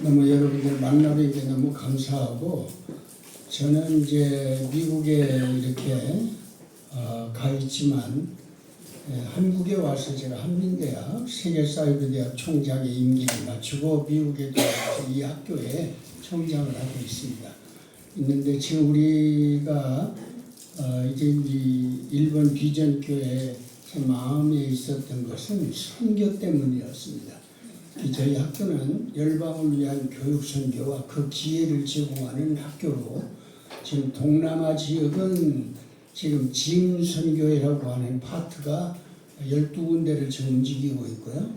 너무 여러분들 만나뵙게 너무 감사하고, 저는 이제 미국에 이렇게 가 있지만 한국에 와서 제가 한민대학 세계사이버대학 총장의 임기를 마치고 미국에 들어와서 이 학교에 총장을 하고 있습니다. 있는데 지금 우리가 이제 이 일본 비전교회 제 마음에 있었던 것은 선교 때문이었습니다. 저희 학교는 열방을 위한 교육 선교와 그 기회를 제공하는 학교로, 지금 동남아 지역은 지금 진 선교회라고 하는 파트가 12군데를 지금 움직이고 있고요.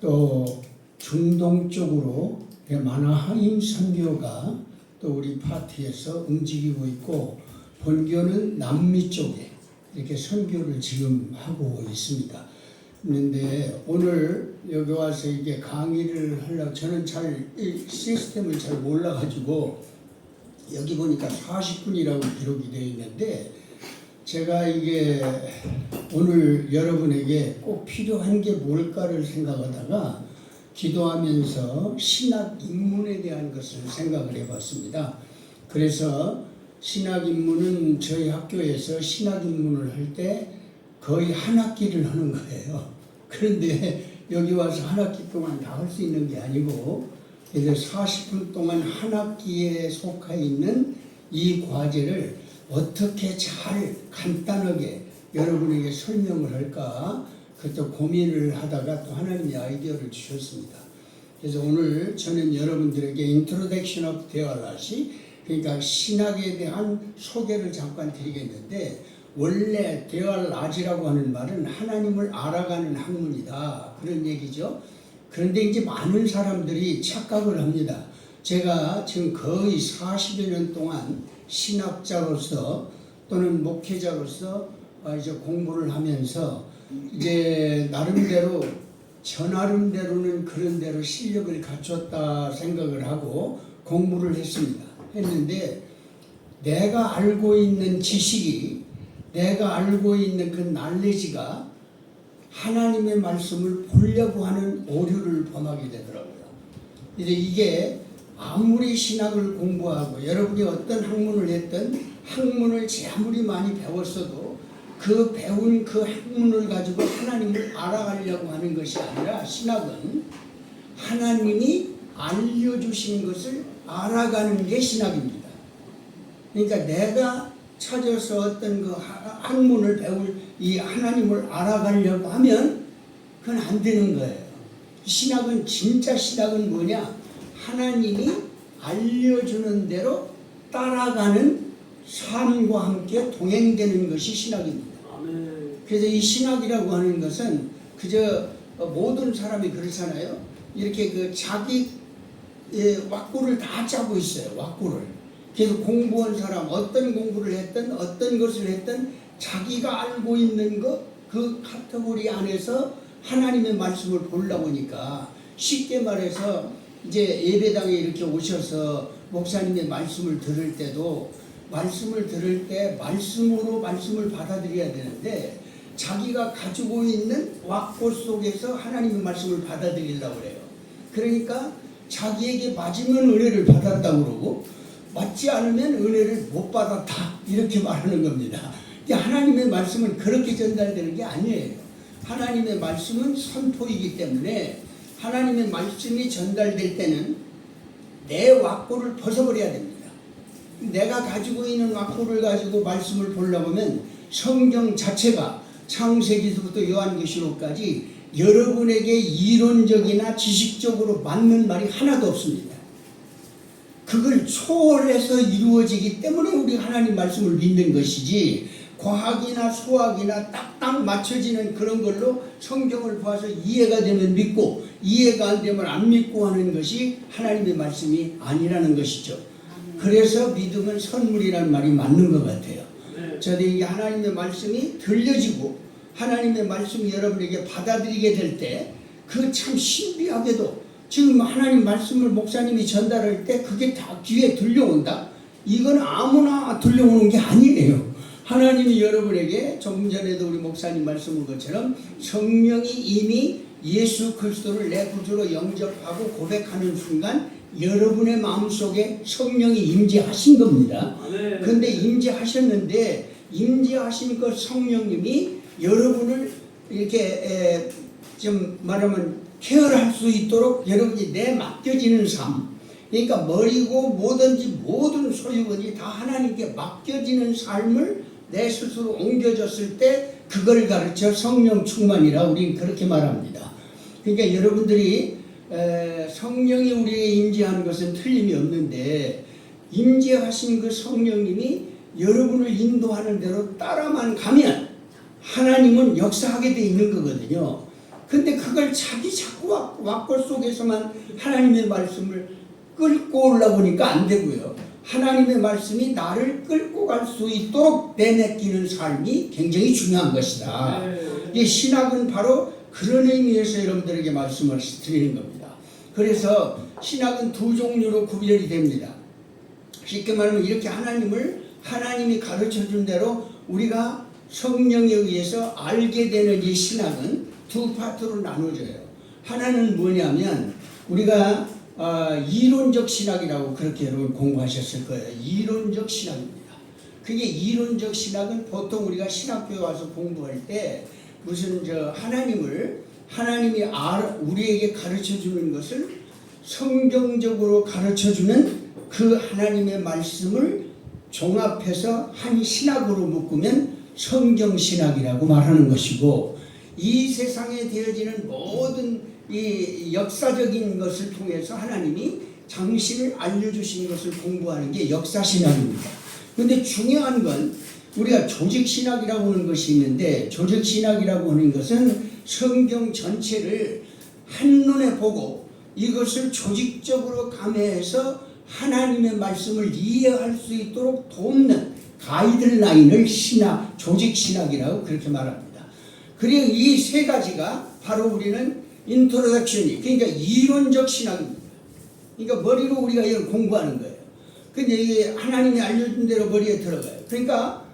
또 중동 쪽으로 마나하임 선교가 또 우리 파트에서 움직이고 있고, 본교는 남미 쪽에 이렇게 선교를 지금 하고 있습니다. 있는데 오늘 여기 와서 이게 강의를 하려고, 저는 잘 이 시스템을 잘 몰라가지고 여기 보니까 40분이라고 기록이 되어 있는데, 제가 이게 오늘 여러분에게 꼭 필요한 게 뭘까를 생각하다가 기도하면서 신학 입문에 대한 것을 생각을 해봤습니다. 그래서 신학 입문은 저희 학교에서 신학 입문을 할 때 거의 한 학기를 하는 거예요. 그런데 여기 와서 한 학기 동안 다 할 수 있는 게 아니고, 그래서 40분 동안 한 학기에 속해 있는 이 과제를 어떻게 잘 간단하게 여러분에게 설명을 할까, 그것도 고민을 하다가 또 하나님의 아이디어를 주셨습니다. 그래서 오늘 저는 여러분들에게 Introduction of Theology, 그러니까 신학에 대한 소개를 잠깐 드리겠는데, 원래 데알라지라고 하는 말은 하나님을 알아가는 학문이다, 그런 얘기죠. 그런데 이제 많은 사람들이 착각을 합니다. 제가 지금 거의 40여 년 동안 신학자로서 또는 목회자로서 이제 공부를 하면서 이제 나름대로 저 나름대로는 그런 대로 실력을 갖췄다 생각을 하고 공부를 했는데, 내가 알고 있는 지식이, 내가 알고 있는 그 날레지가 하나님의 말씀을 보려고 하는 오류를 범하게 되더라고요. 이제 이게 아무리 신학을 공부하고 여러분이 어떤 학문을 했든 학문을 아무리 많이 배웠어도 그 배운 그 학문을 가지고 하나님을 알아가려고 하는 것이 아니라, 신학은 하나님이 알려주신 것을 알아가는 게 신학입니다. 그러니까 내가 찾아서 어떤 그 학문을 배울 이 하나님을 알아가려고 하면 그건 안 되는 거예요. 신학은, 진짜 신학은 뭐냐? 하나님이 알려주는 대로 따라가는 삶과 함께 동행되는 것이 신학입니다. 그래서 이 신학이라고 하는 것은 그저 모든 사람이 그렇잖아요. 이렇게 그 자기 왁구를 다 짜고 있어요. 왁구를. 그래서 공부한 사람, 어떤 공부를 했든 어떤 것을 했든 자기가 알고 있는 것, 그 카테고리 안에서 하나님의 말씀을 보려고 하니까, 쉽게 말해서 이제 예배당에 이렇게 오셔서 목사님의 말씀을 들을 때도 말씀을 들을 때 말씀으로 말씀을 받아들여야 되는데, 자기가 가지고 있는 왁구 속에서 하나님의 말씀을 받아들이려고 그래요. 그러니까 자기에게 맞으면 은혜를 받았다고 그러고 맞지 않으면 은혜를 못 받았다, 이렇게 말하는 겁니다. 하나님의 말씀은 그렇게 전달되는 게 아니에요. 하나님의 말씀은 선포이기 때문에 하나님의 말씀이 전달될 때는 내 왁구를 벗어버려야 됩니다. 내가 가지고 있는 왁구를 가지고 말씀을 보려고 하면 성경 자체가 창세기서부터 요한계시록까지 여러분에게 이론적이나 지식적으로 맞는 말이 하나도 없습니다. 그걸 초월해서 이루어지기 때문에 우리가 하나님 말씀을 믿는 것이지, 과학이나 수학이나 딱딱 맞춰지는 그런 걸로 성경을 보아서 이해가 되면 믿고 이해가 안 되면 안 믿고 하는 것이 하나님의 말씀이 아니라는 것이죠. 그래서 믿음은 선물이라는 말이 맞는 것 같아요. 저도 이게 하나님의 말씀이 들려지고 하나님의 말씀이 여러분에게 받아들이게 될 때, 그 참 신비하게도 지금 하나님 말씀을 목사님이 전달할 때 그게 다 귀에 들려온다? 이건 아무나 들려오는 게 아니에요. 하나님이 여러분에게 조금 전에도 우리 목사님 말씀한 것처럼 성령이 이미 예수 그리스도를 내 구주로 영접하고 고백하는 순간 여러분의 마음속에 성령이 임재하신 겁니다. 그런데 임재하셨는데 임재하신 그 성령님이 여러분을 이렇게 좀 말하면 케어할 수 있도록 여러분이 내 맡겨지는 삶, 그러니까 머리고 뭐든지 모든 소유건이 다 하나님께 맡겨지는 삶을 내 스스로 옮겨졌을 때 그걸 가르쳐 성령 충만이라 우리는 그렇게 말합니다. 그러니까 여러분들이 성령이 우리에게 임재하는 것은 틀림이 없는데 임재하신 그 성령님이 여러분을 인도하는 대로 따라만 가면 하나님은 역사하게 돼 있는 거거든요. 근데 그걸 자꾸 왁골 속에서만 하나님의 말씀을 끌고 올라보니까 안 되고요. 하나님의 말씀이 나를 끌고 갈 수 있도록 내맡기는 삶이 굉장히 중요한 것이다. 이 신학은 바로 그런 의미에서 여러분들에게 말씀을 드리는 겁니다. 그래서 신학은 두 종류로 구별이 됩니다. 쉽게 말하면 이렇게 하나님이 가르쳐준 대로 우리가 성령에 의해서 알게 되는 이 신학은 두 파트로 나눠져요. 하나는 뭐냐면 우리가 이론적 신학이라고 그렇게 여러분 공부하셨을 거예요. 이론적 신학입니다. 그게 이론적 신학은 보통 우리가 신학교에 와서 공부할 때 무슨 하나님이 우리에게 가르쳐 주는 것을 성경적으로 가르쳐 주는 그 하나님의 말씀을 종합해서 한 신학으로 묶으면 성경신학이라고 말하는 것이고, 이 세상에 되어지는 모든 이 역사적인 것을 통해서 하나님이 당신을 알려주신 것을 공부하는 게 역사신학입니다. 그런데 중요한 건 우리가 조직신학이라고 하는 것이 있는데, 조직신학이라고 하는 것은 성경 전체를 한눈에 보고 이것을 조직적으로 감해해서 하나님의 말씀을 이해할 수 있도록 돕는 가이드라인을 조직신학이라고 그렇게 말합니다. 그리고 이 세 가지가 바로 우리는 인트로덕션이, 그러니까 이론적 신학입니다. 그러니까 머리로 우리가 이걸 공부하는 거예요. 근데 이게 하나님이 알려준 대로 머리에 들어가요. 그러니까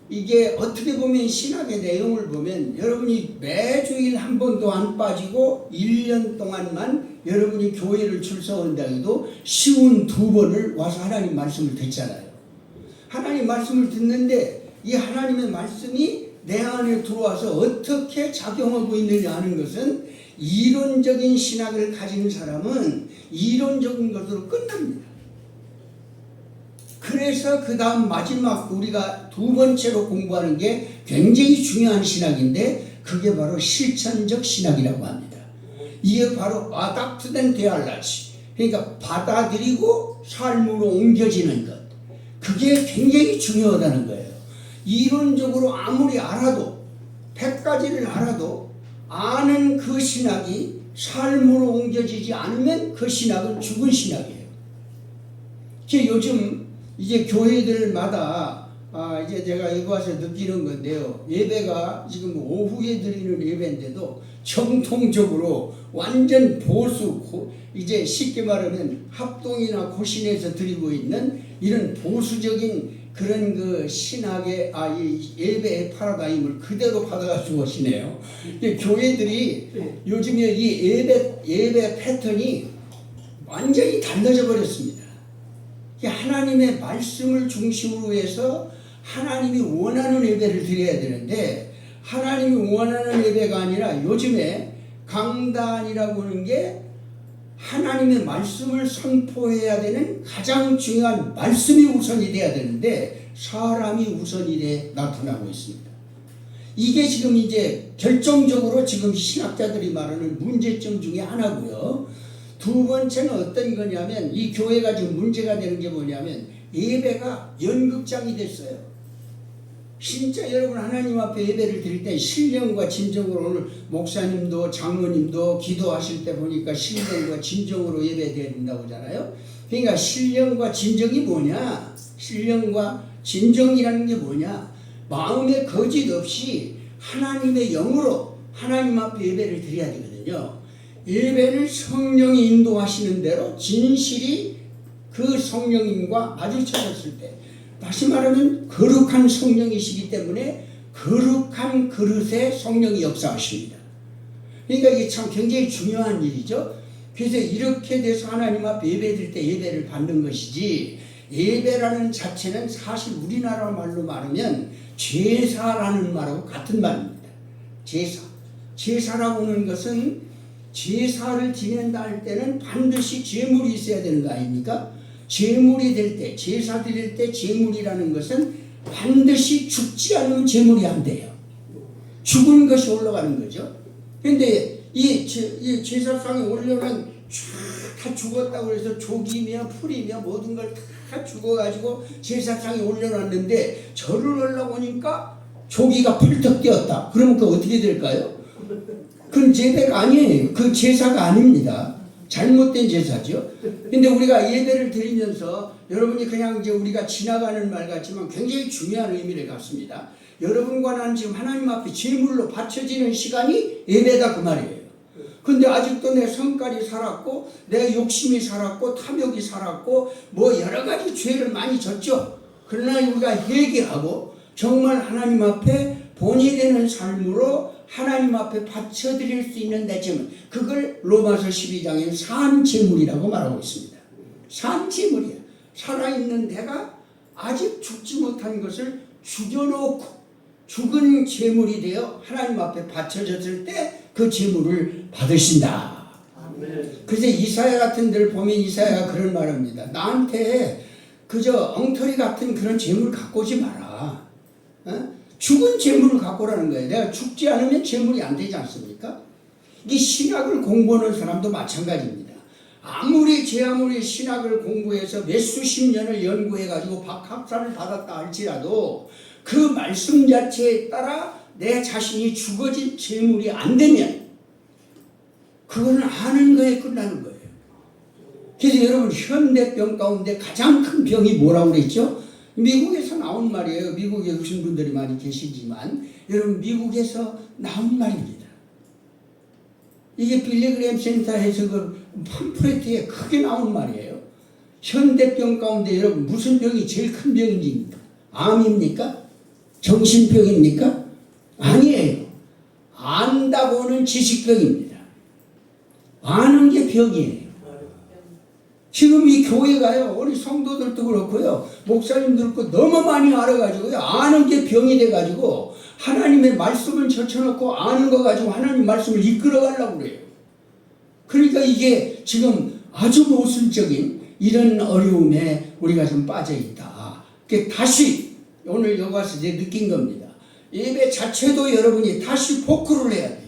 이게 어떻게 보면 신학의 내용을 보면 여러분이 매주일 한 번도 안 빠지고 1년 동안만 여러분이 교회를 출석한다 해도 쉬운 2번을 와서 하나님 말씀을 듣잖아요. 하나님 말씀을 듣는데 이 하나님의 말씀이 내 안에 들어와서 어떻게 작용하고 있느냐 하는 것은 이론적인 신학을 가진 사람은 이론적인 것으로 끝납니다. 그래서 그 다음 마지막 우리가 두 번째로 공부하는 게 굉장히 중요한 신학인데 그게 바로 실천적 신학이라고 합니다. 이게 바로 아답트된 데알라지, 그러니까 받아들이고 삶으로 옮겨지는 것, 그게 굉장히 중요하다는 거예요. 이론적으로 아무리 알아도 100가지를 알아도 아는 그 신학이 삶으로 옮겨지지 않으면 그 신학은 죽은 신학이에요. 요즘 이제 교회들마다 이제 제가 여기 와서 느끼는 건데요. 예배가 지금 오후에 드리는 예배인데도 정통적으로 완전 보수, 이제 쉽게 말하면 합동이나 고신에서 드리고 있는 이런 보수적인 그런 그 신학의 이 예배의 파라다임을 그대로 받아가지고 오시네요. 교회들이 요즘에 이 예배 패턴이 완전히 달라져 버렸습니다. 하나님의 말씀을 중심으로 해서 하나님이 원하는 예배를 드려야 되는데, 하나님이 원하는 예배가 아니라 요즘에 강단이라고 하는 게 하나님의 말씀을 선포해야 되는 가장 중요한 말씀이 우선이 돼야 되는데 사람이 우선이 돼 나타나고 있습니다. 이게 지금 이제 결정적으로 지금 신학자들이 말하는 문제점 중에 하나고요. 두 번째는 어떤 거냐면, 이 교회가 지금 문제가 되는 게 뭐냐면 예배가 연극장이 됐어요. 진짜 여러분 하나님 앞에 예배를 드릴 때 신령과 진정으로, 오늘 목사님도 장로님도 기도하실 때 보니까 신령과 진정으로 예배해야 된다고 하잖아요. 그러니까 신령과 진정이 뭐냐? 신령과 진정이라는 게 뭐냐? 마음에 거짓 없이 하나님의 영으로 하나님 앞에 예배를 드려야 되거든요. 예배를 성령이 인도하시는 대로 진실이 그 성령님과 마주쳐졌을 때, 다시 말하면 거룩한 성령이시기 때문에 거룩한 그릇에 성령이 역사하십니다. 그러니까 이게 참 굉장히 중요한 일이죠. 그래서 이렇게 돼서 하나님 앞에 예배드릴 때 예배를 받는 것이지, 예배라는 자체는 사실 우리나라 말로 말하면 제사라는 말하고 같은 말입니다. 제사. 제사라고 하는 것은 제사를 지낸다 할 때는 반드시 제물이 있어야 되는 거 아닙니까? 제물이 될 때, 제사 드릴 때 제물이라는 것은 반드시 죽지 않으면 제물이 안 돼요. 죽은 것이 올라가는 거죠. 그런데 이 제사상에 올려놓은 다 죽었다고 해서 조기며 풀이며 모든 걸 다 죽어가지고 제사상에 올려놨는데 절을 하려고 하니까 조기가 펄떡 뛰었다. 그러면 그 어떻게 될까요? 그건 예배가 아니에요. 그 제사가 아닙니다. 잘못된 제사죠. 근데 우리가 예배를 드리면서 여러분이 그냥 이제 우리가 지나가는 말 같지만 굉장히 중요한 의미를 갖습니다. 여러분과 나는 지금 하나님 앞에 제물로 바쳐지는 시간이 예배다 그 말이에요. 근데 아직도 내 성깔이 살았고 내 욕심이 살았고 탐욕이 살았고 뭐 여러 가지 죄를 많이 졌죠. 그러나 우리가 회개하고 정말 하나님 앞에 본이 되는 삶으로 하나님 앞에 바쳐드릴 수 있는 대제물, 그걸 로마서 12장에 산제물이라고 말하고 있습니다. 산제물이야. 살아있는 내가 아직 죽지 못한 것을 죽여놓고 죽은 제물이 되어 하나님 앞에 바쳐졌을 때 그 제물을 받으신다. 그래서 이사야 같은 데를 보면 이사야가 그런 말합니다. 나한테 그저 엉터리 같은 그런 제물 갖고 오지 마라. 죽은 제물을 갖고 오라는 거예요. 내가 죽지 않으면 제물이 안 되지 않습니까? 이 신학을 공부하는 사람도 마찬가지입니다. 아무리 신학을 공부해서 몇 수십 년을 연구해가지고 학사를 받았다 할지라도 그 말씀 자체에 따라 내 자신이 죽어진 제물이 안 되면 그거는 아는 거에 끝나는 거예요. 그래서 여러분 현대병 가운데 가장 큰 병이 뭐라고 그랬죠? 미국에서 나온 말이에요. 미국에 오신 분들이 많이 계시지만 여러분 미국에서 나온 말입니다. 이게 빌리그램 센터에서 그 팜프레트에 크게 나온 말이에요. 현대병 가운데 여러분 무슨 병이 제일 큰 병입니까? 암입니까? 정신병입니까? 아니에요. 안다고는 지식병입니다. 아는 게 병이에요. 지금 이 교회가요, 우리 성도들도 그렇고요, 목사님들도 너무 많이 알아가지고요, 아는 게 병이 돼가지고 하나님의 말씀을 젖혀놓고 아는 거 가지고 하나님 말씀을 이끌어가려고 그래요. 그러니까 이게 지금 아주 모순적인 이런 어려움에 우리가 좀 빠져있다. 다시 오늘 여기 와서 이제 느낀 겁니다. 예배 자체도 여러분이 다시 복구를 해야 돼요.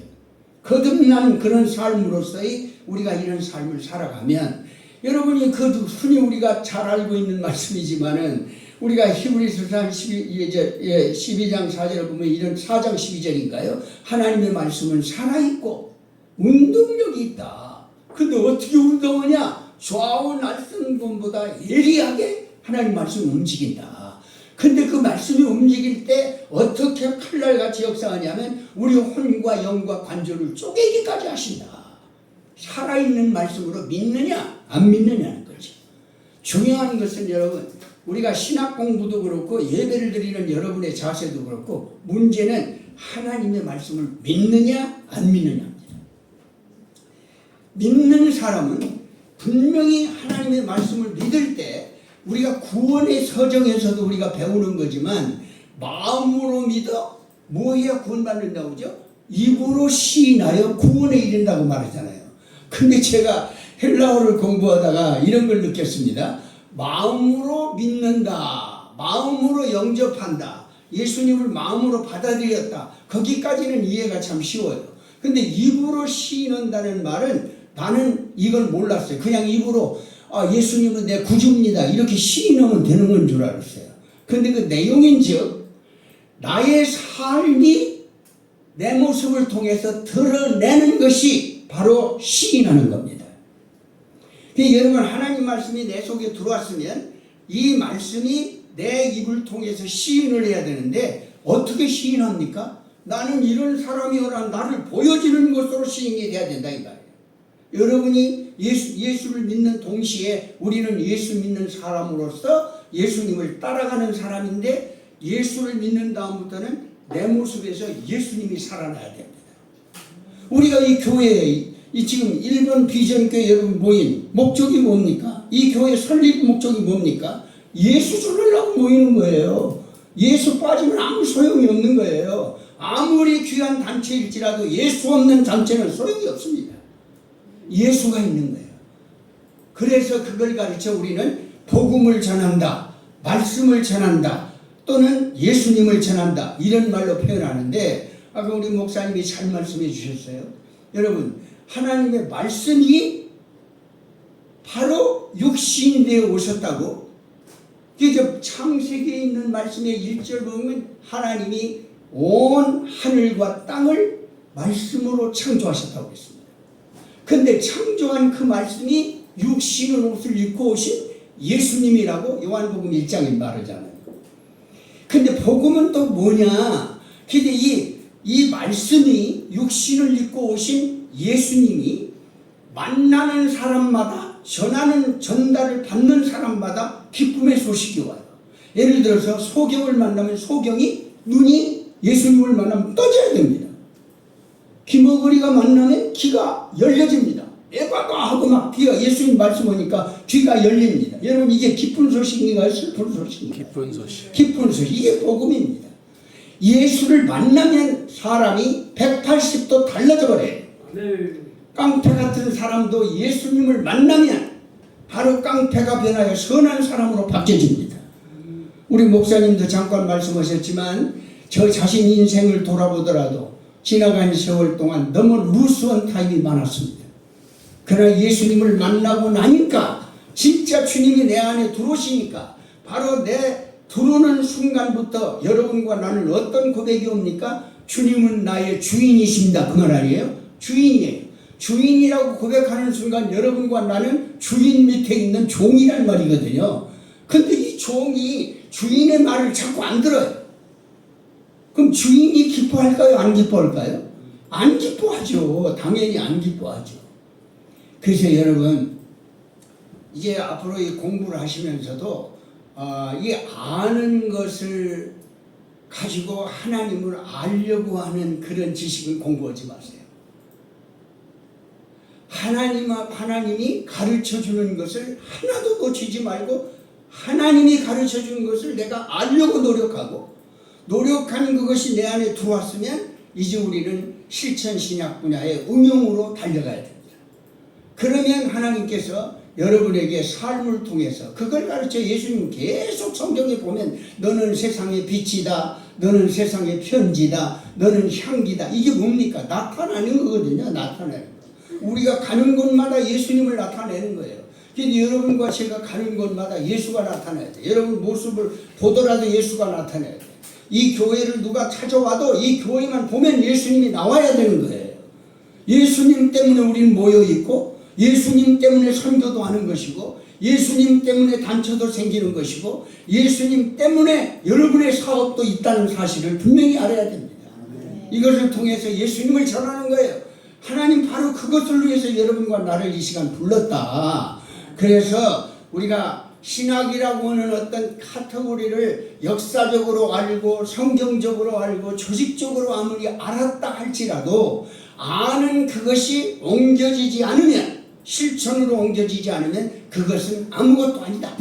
거듭난 그런 삶으로서의 우리가 이런 삶을 살아가면 여러분이 그 흔히 우리가 잘 알고 있는 말씀이지만은 우리가 히브리서 12장 4절을 보면 이런 4장 12절인가요? 하나님의 말씀은 살아있고 운동력이 있다. 근데 어떻게 운동하냐? 좌우 날선 분보다 예리하게 하나님 말씀이 움직인다. 근데 그 말씀이 움직일 때 어떻게 칼날같이 역사하냐면 우리 혼과 영과 관절을 쪼개기까지 하신다. 살아있는 말씀으로 믿느냐 안 믿느냐는 거죠. 중요한 것은 여러분 우리가 신학 공부도 그렇고 예배를 드리는 여러분의 자세도 그렇고 문제는 하나님의 말씀을 믿느냐 안 믿느냐입니다. 믿는 사람은 분명히 하나님의 말씀을 믿을 때 우리가 구원의 서정에서도 우리가 배우는 거지만 마음으로 믿어 뭐 해야 구원받는다고 그러죠? 입으로 시인하여 구원에 이른다고 말하잖아요. 근데 제가 헬라어를 공부하다가 이런 걸 느꼈습니다. 마음으로 믿는다. 마음으로 영접한다. 예수님을 마음으로 받아들였다. 거기까지는 이해가 참 쉬워요. 근데 입으로 시인한다는 말은 나는 이걸 몰랐어요. 그냥 입으로 예수님은 내 구주입니다. 이렇게 시인하면 되는 건 줄 알았어요. 근데 그 내용인즉 나의 삶이 내 모습을 통해서 드러내는 것이 바로 시인하는 겁니다. 여러분 하나님 말씀이 내 속에 들어왔으면 이 말씀이 내 입을 통해서 시인을 해야 되는데 어떻게 시인합니까? 나는 이런 사람이어라 나를 보여지는 것으로 시인이 돼야 된다 이 말이에요. 여러분이 예수를 믿는 동시에 우리는 예수 믿는 사람으로서 예수님을 따라가는 사람인데 예수를 믿는 다음부터는 내 모습에서 예수님이 살아나야 됩니다. 우리가 이 교회에 이 지금 일본 비전교회 여러분 모인 목적이 뭡니까? 이 교회 설립 목적이 뭡니까? 예수 전하려고 모이는 거예요. 예수 빠지면 아무 소용이 없는 거예요. 아무리 귀한 단체일지라도 예수 없는 단체는 소용이 없습니다. 예수가 있는 거예요. 그래서 그걸 가르쳐 우리는 복음을 전한다, 말씀을 전한다, 또는 예수님을 전한다, 이런 말로 표현하는데, 아까 우리 목사님이 잘 말씀해 주셨어요. 여러분, 하나님의 말씀이 바로 육신이 되어 오셨다고. 그래서 창세기에 있는 말씀의 1절 보면 하나님이 온 하늘과 땅을 말씀으로 창조하셨다고 했습니다. 그런데 창조한 그 말씀이 육신의 옷을 입고 오신 예수님이라고 요한복음 1장에 말하잖아요. 근데 복음은 또 뭐냐? 근데 이 말씀이 육신을 입고 오신 예수님이 만나는 사람마다 전달을 받는 사람마다 기쁨의 소식이 와요. 예를 들어서 소경을 만나면 소경이 눈이 예수님을 만나면 떠져야 됩니다. 귀머거리가 만나면 귀가 열려집니다. 에바가 하고 막 귀가 예수님 말씀하니까 귀가 열립니다. 여러분 이게 기쁜 소식인가요? 슬픈 소식인가요? 기쁜 소식. 기쁜 소식. 이게 복음입니다. 예수를 만나면 사람이 180도 달라져 버려요. 깡패 같은 사람도 예수님을 만나면 바로 깡패가 변하여 선한 사람으로 바뀌어집니다. 우리 목사님도 잠깐 말씀하셨지만 저 자신 인생을 돌아보더라도 지나간 세월 동안 너무 루스한 타입이 많았습니다. 그러나 예수님을 만나고 나니까 진짜 주님이 내 안에 들어오시니까 바로 내 들어오는 순간부터 여러분과 나는 어떤 고백이 옵니까? 주님은 나의 주인이십니다. 그 말 아니에요? 주인이에요. 주인이라고 고백하는 순간 여러분과 나는 주인 밑에 있는 종이란 말이거든요. 근데 이 종이 주인의 말을 자꾸 안 들어요. 그럼 주인이 기뻐할까요? 안 기뻐할까요? 안 기뻐하죠. 당연히 안 기뻐하죠. 그래서 여러분 이제 앞으로 이 공부를 하시면서도 이 아는 것을 가지고 하나님을 알려고 하는 그런 지식을 공부하지 마세요. 하나님이 가르쳐주는 것을 하나도 놓치지 말고 하나님이 가르쳐주는 것을 내가 알려고 노력하는 그것이 내 안에 들어왔으면 이제 우리는 실천신약 분야의 응용으로 달려가야 됩니다. 그러면 하나님께서 여러분에게 삶을 통해서 그걸 가르쳐 예수님 계속 성경에 보면 너는 세상의 빛이다, 너는 세상의 편지다, 너는 향기다. 이게 뭡니까? 나타나는 거거든요. 나타내는 거. 우리가 가는 곳마다 예수님을 나타내는 거예요. 근데 여러분과 제가 가는 곳마다 예수가 나타나야 돼. 여러분 모습을 보더라도 예수가 나타나야 돼. 이 교회를 누가 찾아와도 이 교회만 보면 예수님이 나와야 되는 거예요. 예수님 때문에 우리는 모여있고 예수님 때문에 선교도 하는 것이고 예수님 때문에 단체도 생기는 것이고 예수님 때문에 여러분의 사업도 있다는 사실을 분명히 알아야 됩니다. 이것을 통해서 예수님을 전하는 거예요. 하나님 바로 그것을 위해서 여러분과 나를 이 시간 불렀다. 그래서 우리가 신학이라고 하는 어떤 카테고리를 역사적으로 알고 성경적으로 알고 조직적으로 아무리 알았다 할지라도 아는 그것이 옮겨지지 않으면 실천으로 옮겨지지 않으면 그것은 아무것도 아니다.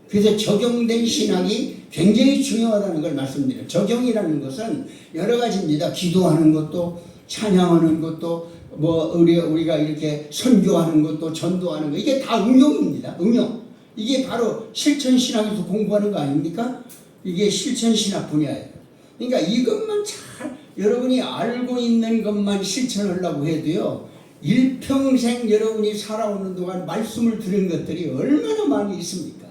그래서 적용된 신학이 굉장히 중요하다는 걸 말씀드려요. 적용이라는 것은 여러 가지입니다. 기도하는 것도 찬양하는 것도 우리가 이렇게 선교하는 것도 전도하는 것 이게 다 응용입니다. 응용. 이게 바로 실천신학에서 공부하는 거 아닙니까? 이게 실천신학 분야예요. 그러니까 이것만 잘 여러분이 알고 있는 것만 실천하려고 해도요. 일평생 여러분이 살아오는 동안 말씀을 들은 것들이 얼마나 많이 있습니까?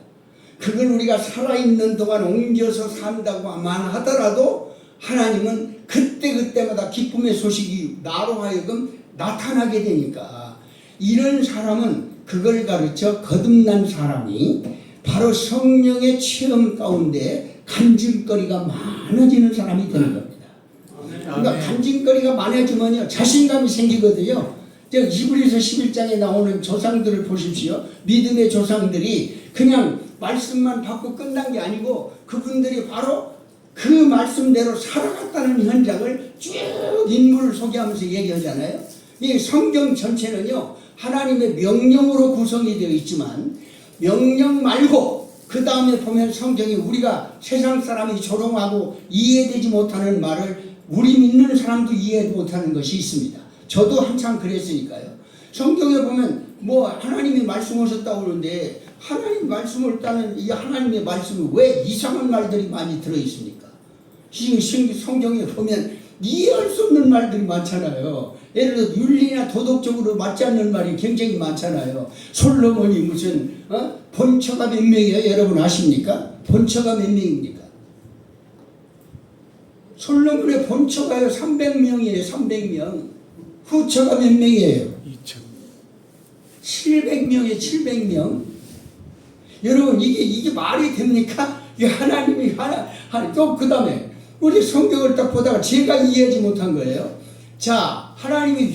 그걸 우리가 살아있는 동안 옮겨서 산다고만 하더라도 하나님은 그때그때마다 기쁨의 소식이 나로 하여금 나타나게 되니까 이런 사람은 그걸 가르쳐 거듭난 사람이 바로 성령의 체험 가운데 간증거리가 많아지는 사람이 되는 겁니다. 그러니까 간증거리가 많아지면요 자신감이 생기거든요. 히브리서 11장에 나오는 조상들을 보십시오. 믿음의 조상들이 그냥 말씀만 받고 끝난 게 아니고 그분들이 바로 그 말씀대로 살아갔다는 현장을 쭉 인물을 소개하면서 얘기하잖아요. 이 성경 전체는요, 하나님의 명령으로 구성이 되어 있지만 명령 말고 그 다음에 보면 성경이 우리가 세상 사람이 조롱하고 이해되지 못하는 말을 우리 믿는 사람도 이해 못하는 것이 있습니다. 저도 한참 그랬으니까요. 성경에 보면 뭐 하나님이 말씀하셨다고 그러는데 하나님 말씀을 따는 이 하나님의 말씀이 왜 이상한 말들이 많이 들어있습니까? 지금 성경에 보면 이해할 수 없는 말들이 많잖아요. 예를 들어 윤리나 도덕적으로 맞지 않는 말이 굉장히 많잖아요. 솔로몬이 무슨 본처가 몇 명이에요? 여러분 아십니까? 본처가 몇 명입니까? 솔로몬의 본처가요 300명이에요. 300명. 후처가 몇 명이에요? 700명이에요. 700명. 여러분 이게 말이 됩니까? 이게 하나님이 또 그 다음에 우리 성경을 딱 보다가 제가 이해하지 못한 거예요. 자, 하나님이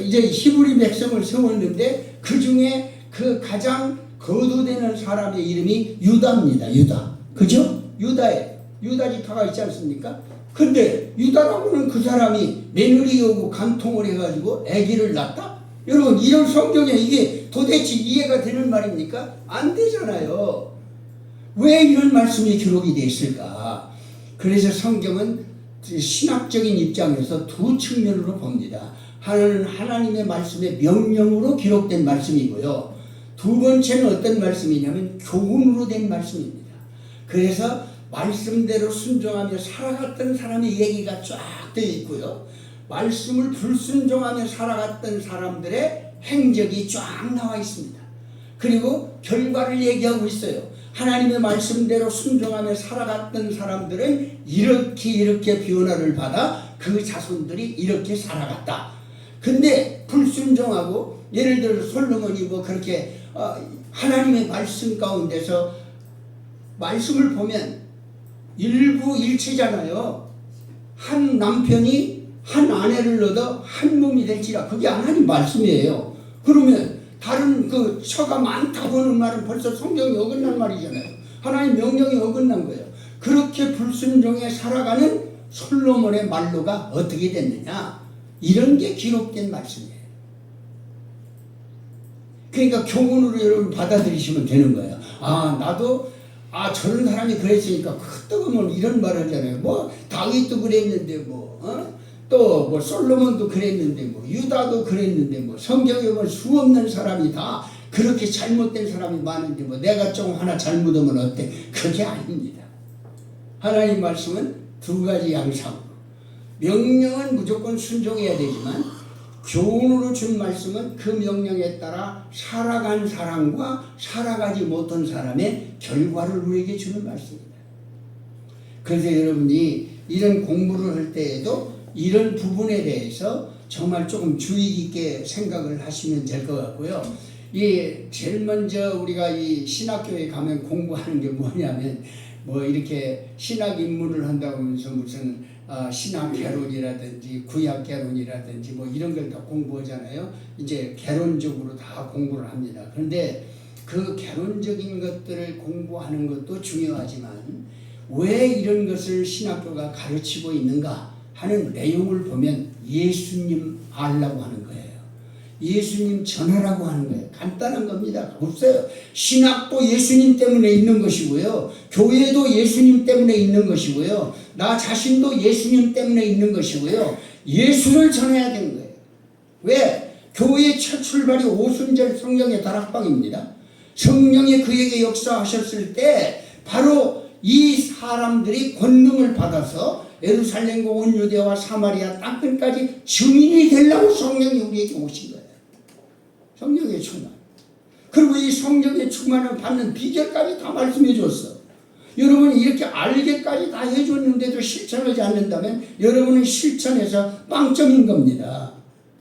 이제 히브리 백성을 세웠는데 그 중에 그 가장 거두되는 사람의 이름이 유다입니다. 유다. 그죠? 유다에 유다 지파가 있지 않습니까? 근데 유다라고는 그 사람이 며느리 오고 간통을 해가지고 아기를 낳았다? 여러분 이런 성경에 이게 도대체 이해가 되는 말입니까? 안 되잖아요. 왜 이런 말씀이 기록이 되어 있을까? 그래서 성경은 신학적인 입장에서 두 측면으로 봅니다. 하나는 하나님의 말씀의 명령으로 기록된 말씀이고요. 두 번째는 어떤 말씀이냐면 교훈으로 된 말씀입니다. 그래서 말씀대로 순종하며 살아갔던 사람의 얘기가 쫙 되어 있고요. 말씀을 불순종하며 살아갔던 사람들의 행적이 쫙 나와 있습니다. 그리고 결과를 얘기하고 있어요. 하나님의 말씀대로 순종하며 살아갔던 사람들은 이렇게 변화를 받아 그 자손들이 이렇게 살아갔다. 근데 불순종하고 예를 들어 솔로몬이 뭐 그렇게 하나님의 말씀 가운데서 말씀을 보면 일부일체잖아요. 한 남편이 한 아내를 얻어 한 몸이 될지라 그게 하나님 말씀이에요. 그러면 다른 그 처가 많다고 하는 말은 벌써 성경이 어긋난 말이잖아요. 하나님 명령이 어긋난 거예요. 그렇게 불순종에 살아가는 솔로몬의 말로가 어떻게 됐느냐? 이런 게 기록된 말씀이에요. 그러니까 교훈으로 여러분 받아들이시면 되는 거예요. 나도 저런 사람이 그랬으니까 뜨거우면 이런 말 하잖아요. 뭐 다윗도 그랬는데 또 뭐 솔로몬도 그랬는데 유다도 그랬는데 성경에 보면 수 없는 사람이 다 그렇게 잘못된 사람이 많은데 내가 좀 하나 잘못하면 어때? 그게 아닙니다. 하나님 말씀은 두 가지 양상으로 명령은 무조건 순종해야 되지만 교훈으로 준 말씀은 그 명령에 따라 살아간 사람과 살아가지 못한 사람의 결과를 우리에게 주는 말씀입니다. 그래서 여러분이 이런 공부를 할 때에도 이런 부분에 대해서 정말 조금 주의 깊게 생각을 하시면 될 것 같고요. 제일 먼저 우리가 이 신학교에 가면 공부하는 게 뭐냐면 이렇게 신학 입문을 한다고 하면서 무슨 신학 개론이라든지 구약 개론이라든지 이런 걸 다 공부하잖아요. 이제 개론적으로 다 공부를 합니다. 그런데 그 개론적인 것들을 공부하는 것도 중요하지만 왜 이런 것을 신학교가 가르치고 있는가 하는 내용을 보면 예수님 알라고 하는 거예요. 예수님 전하라고 하는 거예요. 간단한 겁니다. 없어요. 신학도 예수님 때문에 있는 것이고요. 교회도 예수님 때문에 있는 것이고요. 나 자신도 예수님 때문에 있는 것이고요. 예수를 전해야 되는 거예요. 왜? 교회의 첫 출발이 오순절 성령의 다락방입니다. 성령이 그에게 역사하셨을 때 바로 이 사람들이 권능을 받아서 예루살렘과 온 유대와 사마리아 땅끝까지 증인이 되려고 성령이 우리에게 오신 거예요. 성령의 충만. 그리고 이 성령의 충만을 받는 비결까지 다 말씀해 줬어. 여러분이 이렇게 알게까지 다 해줬는데도 실천하지 않는다면 여러분은 실천해서 빵점인 겁니다.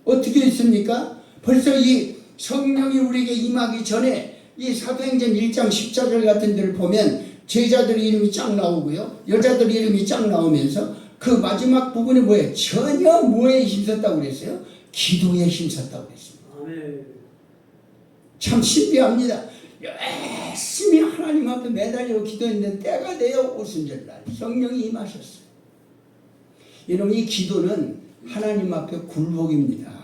어떻게 있습니까? 벌써 이 성령이 우리에게 임하기 전에 이 사도행전 1장 14절 같은 데를 보면 제자들 이름이 쫙 나오고요. 여자들 이름이 쫙 나오면서 그 마지막 부분에 뭐예요? 전혀 뭐에 힘썼다고 그랬어요? 기도에 힘썼다고 그랬습니다. 참 신비합니다. 열심히 하나님 앞에 매달려 기도했는데 때가 되어 오순절날 성령이 임하셨어요. 여러분, 이 기도는 하나님 앞에 굴복입니다.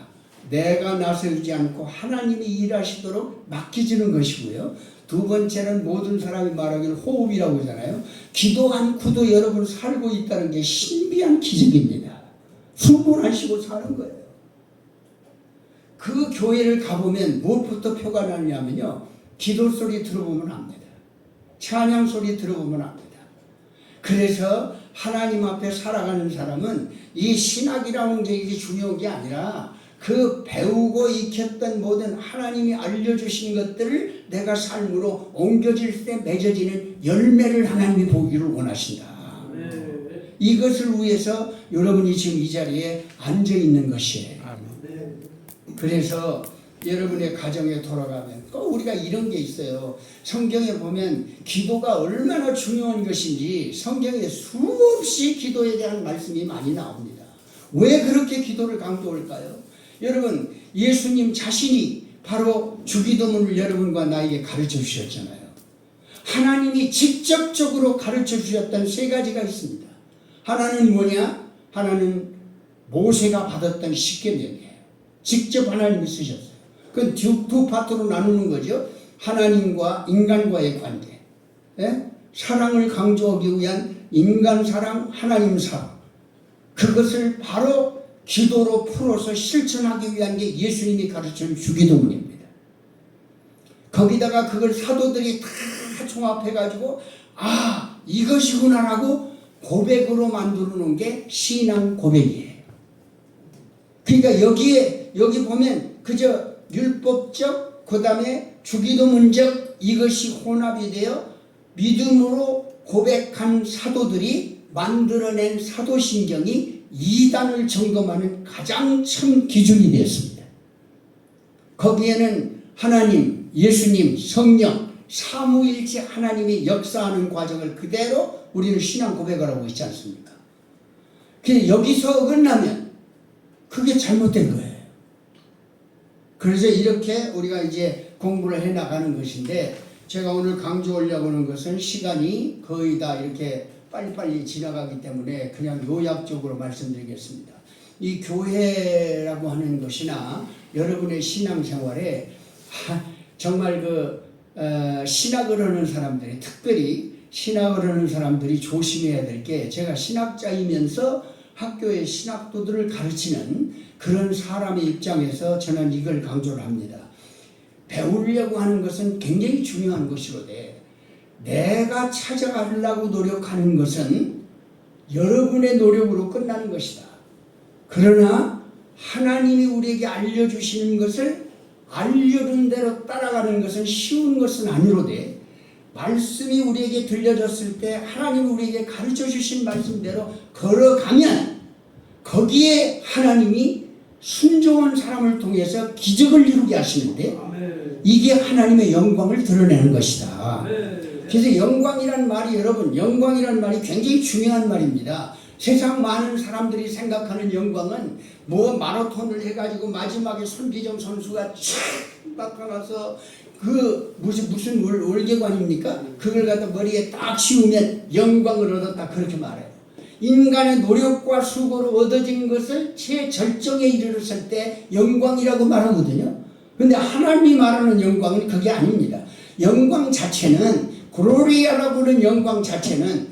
내가 나서지 않고 하나님이 일하시도록 맡겨주는 것이고요. 두 번째는 모든 사람이 말하기를 호흡이라고 하잖아요. 기도 않고도 여러분 살고 있다는 게 신비한 기적입니다. 숨을 안 쉬고 사는 거예요. 그 교회를 가보면 무엇부터 표가 나느냐면요, 기도 소리 들어보면 압니다. 찬양 소리 들어보면 압니다. 그래서 하나님 앞에 살아가는 사람은 이 신학이라는 게 이게 중요한 게 아니라 그 배우고 익혔던 모든 하나님이 알려주신 것들을 내가 삶으로 옮겨질 때 맺어지는 열매를 하나님이 보기를 원하신다. 이것을 위해서 여러분이 지금 이 자리에 앉아 있는 것이에요. 그래서 여러분의 가정에 돌아가면 꼭 우리가 이런 게 있어요. 성경에 보면 기도가 얼마나 중요한 것인지 성경에 수없이 기도에 대한 말씀이 많이 나옵니다. 왜 그렇게 기도를 강조할까요? 여러분, 예수님 자신이 바로 주기도문을 여러분과 나에게 가르쳐 주셨잖아요. 하나님이 직접적으로 가르쳐 주셨던 세 가지가 있습니다. 하나는 뭐냐? 하나는 모세가 받았던 십계명이에요. 직접 하나님이 쓰셨어요. 그 두 파트로 나누는 거죠. 하나님과 인간과의 관계, 사랑을 강조하기 위한 인간 사랑, 하나님 사랑, 그것을 바로 기도로 풀어서 실천하기 위한 게 예수님이 가르치는 주기도문입니다. 거기다가 그걸 사도들이 다 종합해가지고 이것이구나라고 고백으로 만들어 놓은 게 신앙 고백이에요. 그러니까 여기 보면 그저 율법적, 그 다음에 주기도문적 이것이 혼합이 되어 믿음으로 고백한 사도들이 만들어낸 사도신경이 이단을 점검하는 가장 큰 기준이 되었습니다. 거기에는 하나님, 예수님, 성령, 삼위일체 하나님이 역사하는 과정을 그대로 우리는 신앙 고백을 하고 있지 않습니까? 그런데 여기서 어긋나면 그게 잘못된 거예요. 그래서 이렇게 우리가 이제 공부를 해 나가는 것인데, 제가 오늘 강조하려고 하는 것은 시간이 거의 다 이렇게 빨리빨리 지나가기 때문에 그냥 요약적으로 말씀드리겠습니다. 이 교회라고 하는 것이나 여러분의 신앙생활에 정말 신학을 하는 사람들이, 특별히 신학을 하는 사람들이 조심해야 될 게, 제가 신학자이면서 학교의 신학도들을 가르치는 그런 사람의 입장에서 저는 이걸 강조를 합니다. 배우려고 하는 것은 굉장히 중요한 것이로되, 내가 찾아가려고 노력하는 것은 여러분의 노력으로 끝나는 것이다. 그러나 하나님이 우리에게 알려주시는 것을 알려준 대로 따라가는 것은 쉬운 것은 아니로되, 말씀이 우리에게 들려졌을 때 하나님이 우리에게 가르쳐 주신 말씀대로 걸어가면 거기에 하나님이 순종한 사람을 통해서 기적을 이루게 하시는데, 이게 하나님의 영광을 드러내는 것이다. 그래서 영광이란 말이, 여러분, 영광이란 말이 굉장히 중요한 말입니다. 세상 많은 사람들이 생각하는 영광은 뭐 마라톤을 해가지고 마지막에 손기정 선수가 촥 나타나서 무슨 월계관입니까? 그걸 갖다 머리에 딱 씌우면 영광을 얻었다, 그렇게 말해요. 인간의 노력과 수고로 얻어진 것을 최절정에 이르렀을 때 영광이라고 말하거든요. 그런데 하나님이 말하는 영광은 그게 아닙니다. 영광 자체는, 글로리아라고 하는 영광 자체는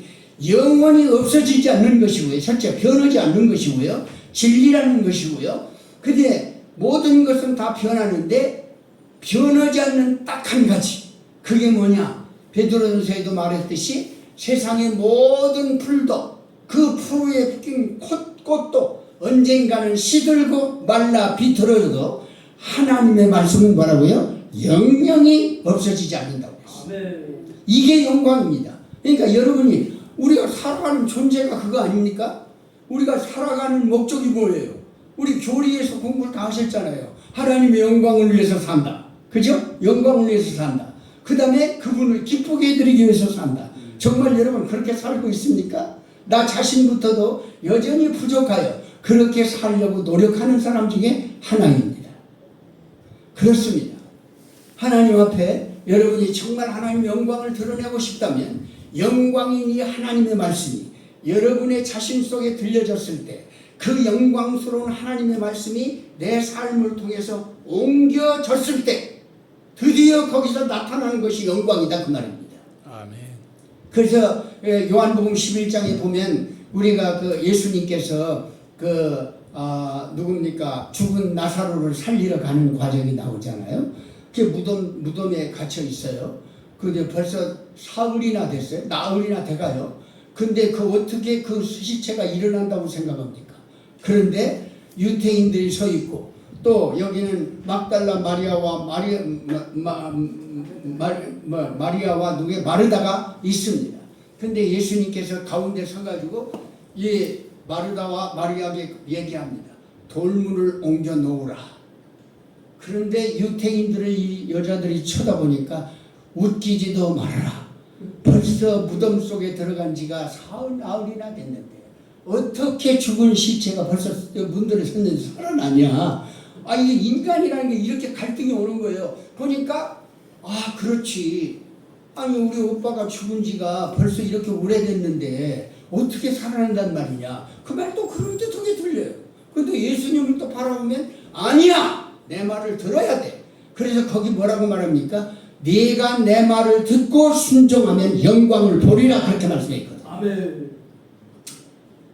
영원히 없어지지 않는 것이고요. 실제 변하지 않는 것이고요. 진리라는 것이고요. 근데 모든 것은 다 변하는데 변하지 않는 딱 한 가지, 그게 뭐냐? 베드로전서에도 말했듯이 세상의 모든 풀도, 그 풀에 핀 꽃도 언젠가는 시들고 말라 비틀어져도 하나님의 말씀은 뭐라고요? 영영이 없어지지 않는다고 했어요. 이게 영광입니다. 그러니까 여러분이, 우리가 살아가는 존재가 그거 아닙니까? 우리가 살아가는 목적이 뭐예요? 우리 교리에서 공부를 다 하셨잖아요. 하나님의 영광을 위해서 산다. 그죠? 영광을 위해서 산다. 그 다음에 그분을 기쁘게 해드리기 위해서 산다. 정말 여러분 그렇게 살고 있습니까? 나 자신부터도 여전히 부족하여 그렇게 살려고 노력하는 사람 중에 하나입니다. 그렇습니다. 하나님 앞에 여러분이 정말 하나님의 영광을 드러내고 싶다면 영광인 이 하나님의 말씀이 여러분의 자신 속에 들려졌을 때 그 영광스러운 하나님의 말씀이 내 삶을 통해서 옮겨졌을 때 드디어 거기서 나타나는 것이 영광이다 그 말입니다. 아멘. 그래서 요한복음 11장에 보면 우리가 그 예수님께서 누굽니까? 죽은 나사로를 살리러 가는 과정이 나오잖아요. 그 무덤에 갇혀 있어요. 근데 벌써 사흘이나 됐어요. 나흘이나 돼가요. 근데 어떻게 그 시체가 일어난다고 생각합니까? 그런데 유태인들이 서 있고 또 여기는 막달라 마리아와 마리아와 누구의 마르다가 있습니다. 근데 예수님께서 가운데 서가지고 이 마르다와 마리아에게 얘기합니다. 돌문을 옮겨 놓으라. 그런데 유태인들을 이 여자들이 쳐다보니까 웃기지도 말아라. 벌써 무덤 속에 들어간 지가 사흘 나흘이나 됐는데 어떻게 죽은 시체가 벌써 문들에 섰는데 살아나냐. 이게 인간이라는 게 이렇게 갈등이 오는 거예요. 보니까 그렇지. 아니 우리 오빠가 죽은 지가 벌써 이렇게 오래됐는데 어떻게 살아난단 말이냐. 그 말도 그럴듯하게 들려요. 근데 예수님을 또 바라보면 아니야. 내 말을 들어야 돼. 그래서 거기 뭐라고 말합니까? 네가 내 말을 듣고 순종하면 영광을 보리라 그렇게 말씀했거든. 아멘.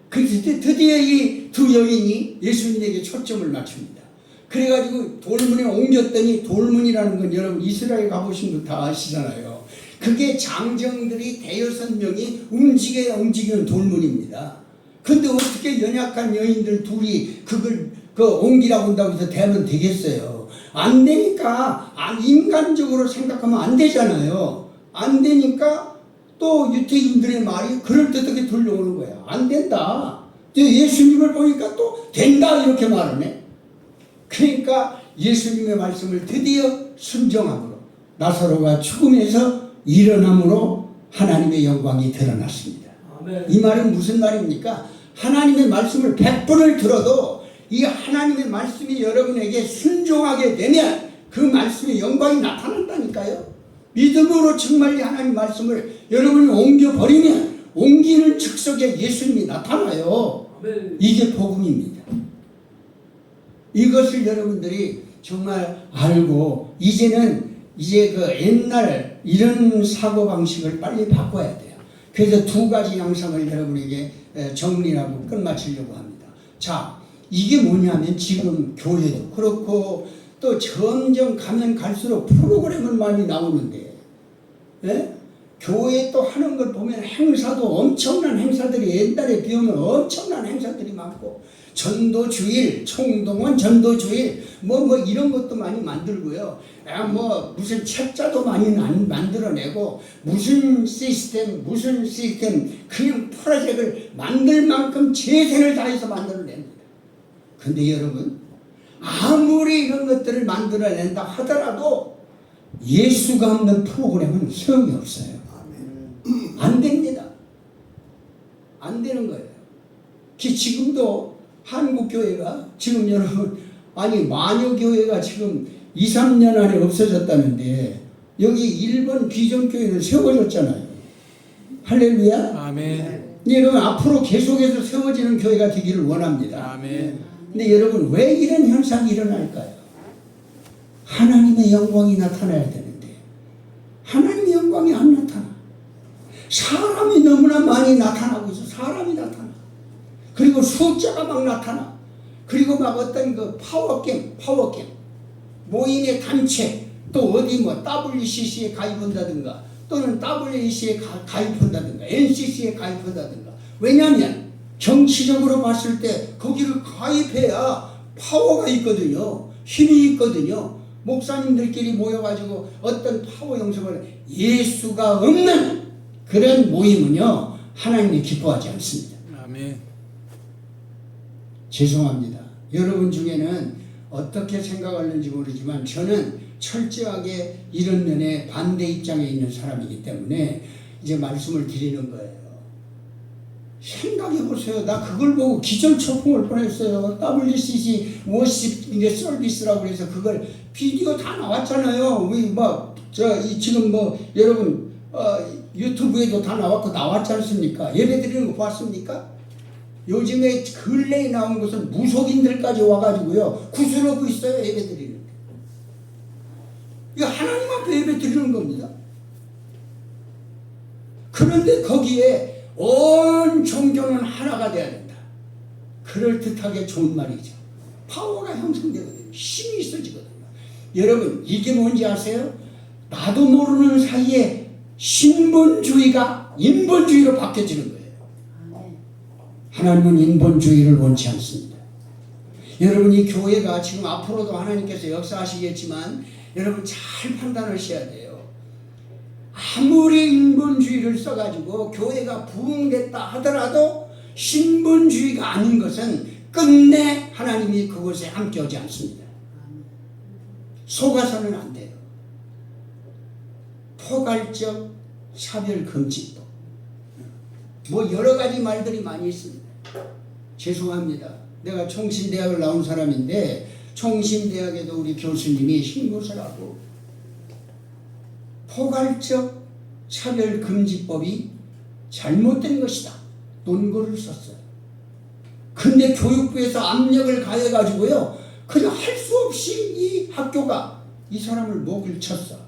그래서 드디어 이 두 여인이 예수님에게 초점을 맞춥니다. 그래가지고 돌문에 옮겼더니 돌문이라는 건 여러분 이스라엘 가보신 분 다 아시잖아요. 그게 장정들이 대여섯 명이 움직이는 돌문입니다. 근데 어떻게 연약한 여인들 둘이 그걸 옮기라고 한다고 해서 되면 되겠어요? 안 되니까 인간적으로 생각하면 안 되잖아요. 안 되니까 또 유태인들의 말이 그럴듯하게 들려오는 거야. 안 된다. 예수님을 보니까 또 된다 이렇게 말하네. 그러니까 예수님의 말씀을 드디어 순종함으로 나사로가 죽음에서 일어남으로 하나님의 영광이 드러났습니다. 아멘. 이 말은 무슨 말입니까? 하나님의 말씀을 100번을 들어도 이 하나님의 말씀이 여러분에게 순종하게 되면 그 말씀의 영광이 나타난다니까요. 믿음으로 정말 이 하나님 말씀을 여러분이 옮겨버리면 옮기는 즉석에 예수님이 나타나요. 아멘. 이게 복음입니다. 이것을 여러분들이 정말 알고 이제 그 옛날 이런 사고방식을 빨리 바꿔야 돼요. 그래서 두 가지 양상을 여러분에게 정리하고 끝마치려고 합니다. 자, 이게 뭐냐면 지금 교회도 그렇고 또 점점 가면 갈수록 프로그램을 많이 나오는데 교회 또 하는 걸 보면 행사도 엄청난 행사들이 옛날에 비하면 엄청난 행사들이 많고 전도주일, 총동원 전도주일 뭐 이런 것도 많이 만들고요. 무슨 책자도 많이 만들어내고 무슨 시스템 그냥 프로젝트를 만들 만큼 재생을 다해서 만들어냅니다. 근데 여러분 아무리 이런 것들을 만들어낸다 하더라도 예수가 없는 프로그램은 소용이 없어요. 안 됩니다. 안 되는 거예요. 지금도 한국교회가 지금 여러분 마녀교회가 지금 2, 3년 안에 없어졌다는데 여기 일본 비전교회는 세워졌잖아요. 할렐루야. 아멘. 여러분 앞으로 계속해서 세워지는 교회가 되기를 원합니다. 아멘. 근데 여러분 왜 이런 현상이 일어날까요? 하나님의 영광이 나타나야 되는데 하나님의 영광이 안 나타나. 사람이 너무나 많이 나타나고 있어. 사람이 나타나. 그리고 숫자가 막 나타나. 그리고 막 어떤 파워게임 모임의 단체 또 어디 WCC에 가입한다든가 또는 WAC에 가입한다든가 NCC에 가입한다든가. 왜냐하면 정치적으로 봤을 때 거기를 가입해야 파워가 있거든요. 힘이 있거든요. 목사님들끼리 모여가지고 어떤 파워 영성을 예수가 없는 그런 모임은요 하나님이 기뻐하지 않습니다. 아멘. 죄송합니다. 여러분 중에는 어떻게 생각하는지 모르지만 저는 철저하게 이런 면에 반대 입장에 있는 사람이기 때문에 이제 말씀을 드리는 거예요. 생각해 보세요. 나 그걸 보고 기절초풍을 뻔했어요. WCC 워십 서비스라고 해서 그걸 비디오 다 나왔잖아요. 지금 뭐 여러분 유튜브에도 다 나왔지 않습니까? 예배 드리는 거 봤습니까? 요즘에 근래에 나온 것은 무속인들까지 와가지고요 구슬하고 있어요. 예배 드리는. 이거 하나님 앞에 예배 드리는 겁니다. 그런데 거기에 온 종교는 하나가 돼야 된다. 그럴듯하게 좋은 말이죠. 파워가 형성되거든요. 힘이 있어지거든요. 여러분 이게 뭔지 아세요? 나도 모르는 사이에 신본주의가 인본주의로 바뀌어지는 거예요. 하나님은 인본주의를 원치 않습니다. 여러분 이 교회가 지금 앞으로도 하나님께서 역사하시겠지만 여러분 잘 판단하셔야 돼요. 아무리 인본주의를 써가지고 교회가 부흥됐다 하더라도 신본주의가 아닌 것은 끝내 하나님이 그곳에 함께하지 않습니다. 속아서는 안 돼요. 포괄적 차별금지법 뭐 여러 가지 말들이 많이 있습니다. 죄송합니다. 내가 총신대학을 나온 사람인데 총신대학에도 우리 교수님이 신고를 하고 포괄적 차별금지법이 잘못된 것이다 논거를 썼어요. 근데 교육부에서 압력을 가해가지고요 그냥 할 수 없이 이 학교가 이 사람을 목을 쳤어.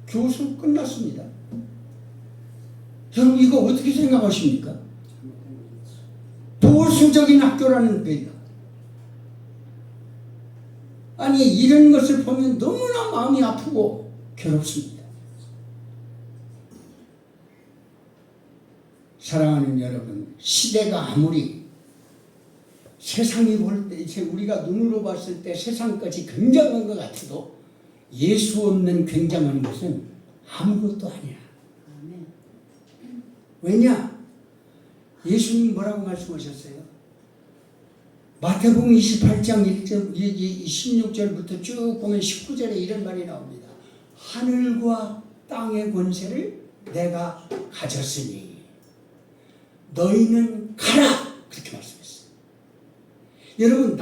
교수 끝났습니다. 여러분 이거 어떻게 생각하십니까? 보수적인 학교라는 데가 아니 이런 것을 보면 너무나 마음이 아프고 괴롭습니다. 사랑하는 여러분, 시대가 아무리 세상이 볼 때 우리가 눈으로 봤을 때 세상까지 굉장한 것 같아도 예수 없는 굉장한 것은 아무것도 아니야. 왜냐? 예수님 뭐라고 말씀하셨어요? 마태복음 28장 16절부터 쭉 보면 19절에 이런 말이 나옵니다. 하늘과 땅의 권세를 내가 가졌으니 너희는 가라! 그렇게 말씀했어요. 여러분,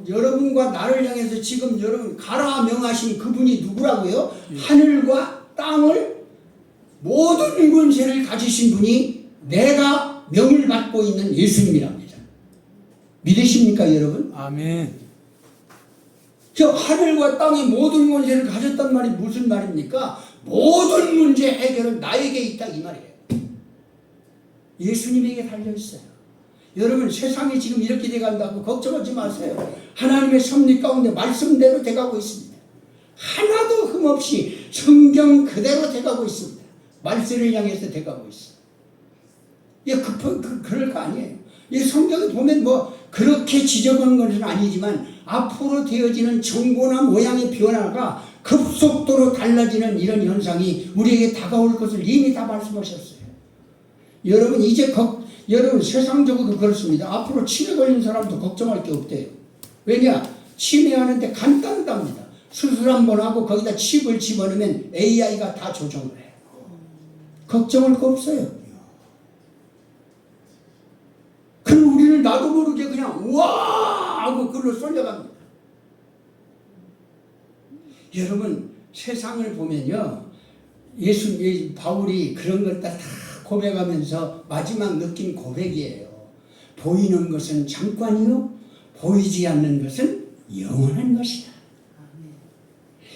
여러분과 나를 향해서 지금 여러분 가라 명하신 그분이 누구라고요? 하늘과 땅을 모든 권세를 가지신 분이 내가 명을 받고 있는 예수님이랍니다. 믿으십니까 여러분? 아멘. 저 하늘과 땅의 모든 권세를 가졌단 말이 무슨 말입니까? 모든 문제 해결은 나에게 있다 이 말이에요. 예수님에게 달려있어요. 여러분 세상이 지금 이렇게 돼간다고 걱정하지 마세요. 하나님의 섭리 가운데 말씀대로 돼가고 있습니다. 하나도 흠없이 성경 그대로 돼가고 있습니다. 말씀을 향해서 돼가고 있어요. 그럴 거 아니에요. 이 성경을 보면 뭐 그렇게 지적한 것은 아니지만 앞으로 되어지는 정보나 모양의 변화가 급속도로 달라지는 이런 현상이 우리에게 다가올 것을 이미 다 말씀하셨어요. 여러분 이제 여러분 세상적으로 그렇습니다. 앞으로 치매 걸린 사람도 걱정할 게 없대요. 왜냐? 치매하는데 간단합니다. 수술 한번 하고 거기다 칩을 집어넣으면 AI가 다 조정을 해요. 걱정할 거 없어요. 그럼 우리는 나도 모르게 그냥 우와 하고 그걸로 쏠려갑니다. 여러분 세상을 보면요 바울이 그런 걸 다 고백하면서 마지막 느낀 고백이에요. 보이는 것은 잠깐이요 보이지 않는 것은 영원한 것이다.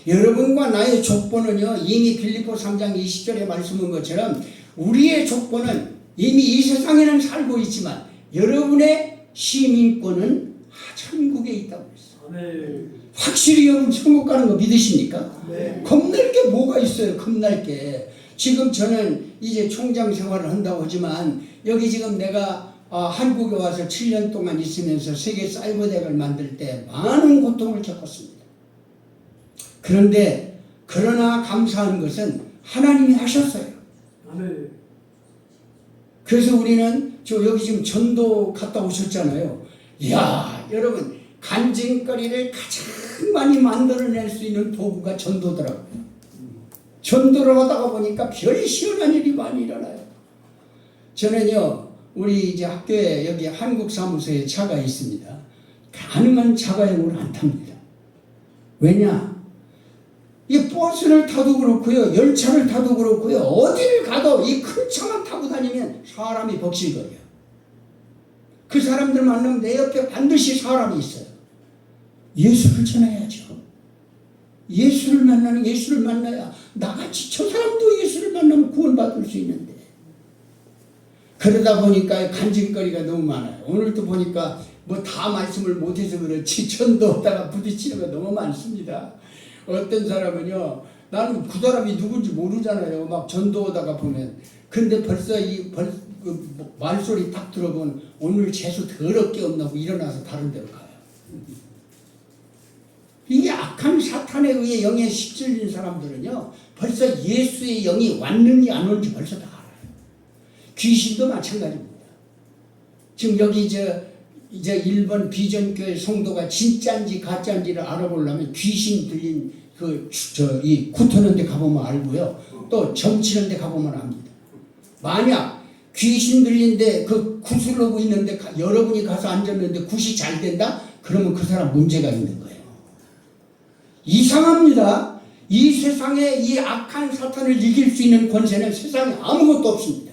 여러분과 나의 족보는요 이미 빌립보 3장 20절에 말씀한 것처럼 우리의 족보는 이미 이 세상에는 살고 있지만 여러분의 시민권은 천국에 있다고 했어요. 확실히 여러분 천국 가는 거 믿으십니까? 네. 겁날 게 뭐가 있어요. 겁날 게. 지금 저는 이제 총장 생활을 한다고 하지만 여기 지금 내가 한국에 와서 7년 동안 있으면서 세계 사이버대학을 만들 때 많은 고통을 겪었습니다. 그러나 감사한 것은 하나님이 하셨어요. 그래서 우리는 여기 지금 전도 갔다 오셨잖아요. 이야 여러분 간증거리를 가장 많이 만들어낼 수 있는 도구가 전도더라고요. 전도를 하다가 보니까 별 시원한 일이 많이 일어나요. 저는요 우리 이제 학교에 여기 한국 사무소에 차가 있습니다. 가능한 차가 1호를 안 탑니다. 왜냐? 이 이 버스를 타도 그렇고요, 열차를 타도 그렇고요, 어디를 가도 이 큰 차만 타고 다니면 사람이 벅실거려요. 그 사람들 만나면 내 옆에 반드시 사람이 있어요. 예수를 전해야죠. 예수를 만나야 나같이 저 사람도 예수를 만나면 구원받을 수 있는데, 그러다 보니까 간증거리가 너무 많아요. 오늘도 보니까 뭐 다 말씀을 못해서 그렇지 전도하다가 부딪히는 거 너무 많습니다. 어떤 사람은요, 나는 그 사람이 누군지 모르잖아요. 막 전도하다가 보면. 근데 벌써 그 말소리 딱 들어보면 오늘 재수 더럽게 없나고 일어나서 다른 데로 가요. 이 악한 사탄에 의해 영에 휩쓸린 사람들은요, 벌써 예수의 영이 왔는지 안 왔는지 벌써 다 알아요. 귀신도 마찬가지입니다. 지금 여기 이제 일본 비전교회 성도가 진짜인지 가짜인지를 알아보려면 귀신 들린 이 구토는 데 가보면 알고요. 또 점치는 데 가보면 압니다. 만약 귀신 들린데 그 굿을 하고 있는데 여러분이 가서 앉았는데 굿이 잘 된다? 그러면 그 사람 문제가 있는 거예요. 이상합니다. 이 세상에 이 악한 사탄을 이길 수 있는 권세는 세상에 아무것도 없습니다.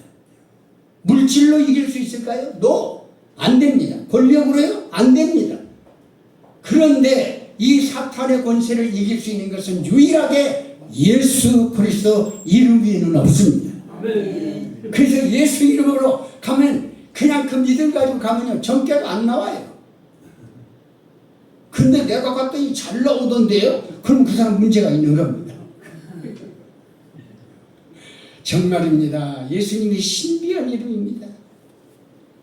물질로 이길 수 있을까요? No. 안 됩니다. 권력으로요? 안 됩니다. 그런데 이 사탄의 권세를 이길 수 있는 것은 유일하게 예수 그리스도 이름 위에는 없습니다. 그래서 예수 이름으로 가면 그냥 그 믿음 가지고 가면요, 전개가 안 나와요. 근데 내가 갔더니 잘 나오던데요? 그럼 그 사람 문제가 있는 겁니다. 정말입니다. 예수님이 신비한 이름입니다.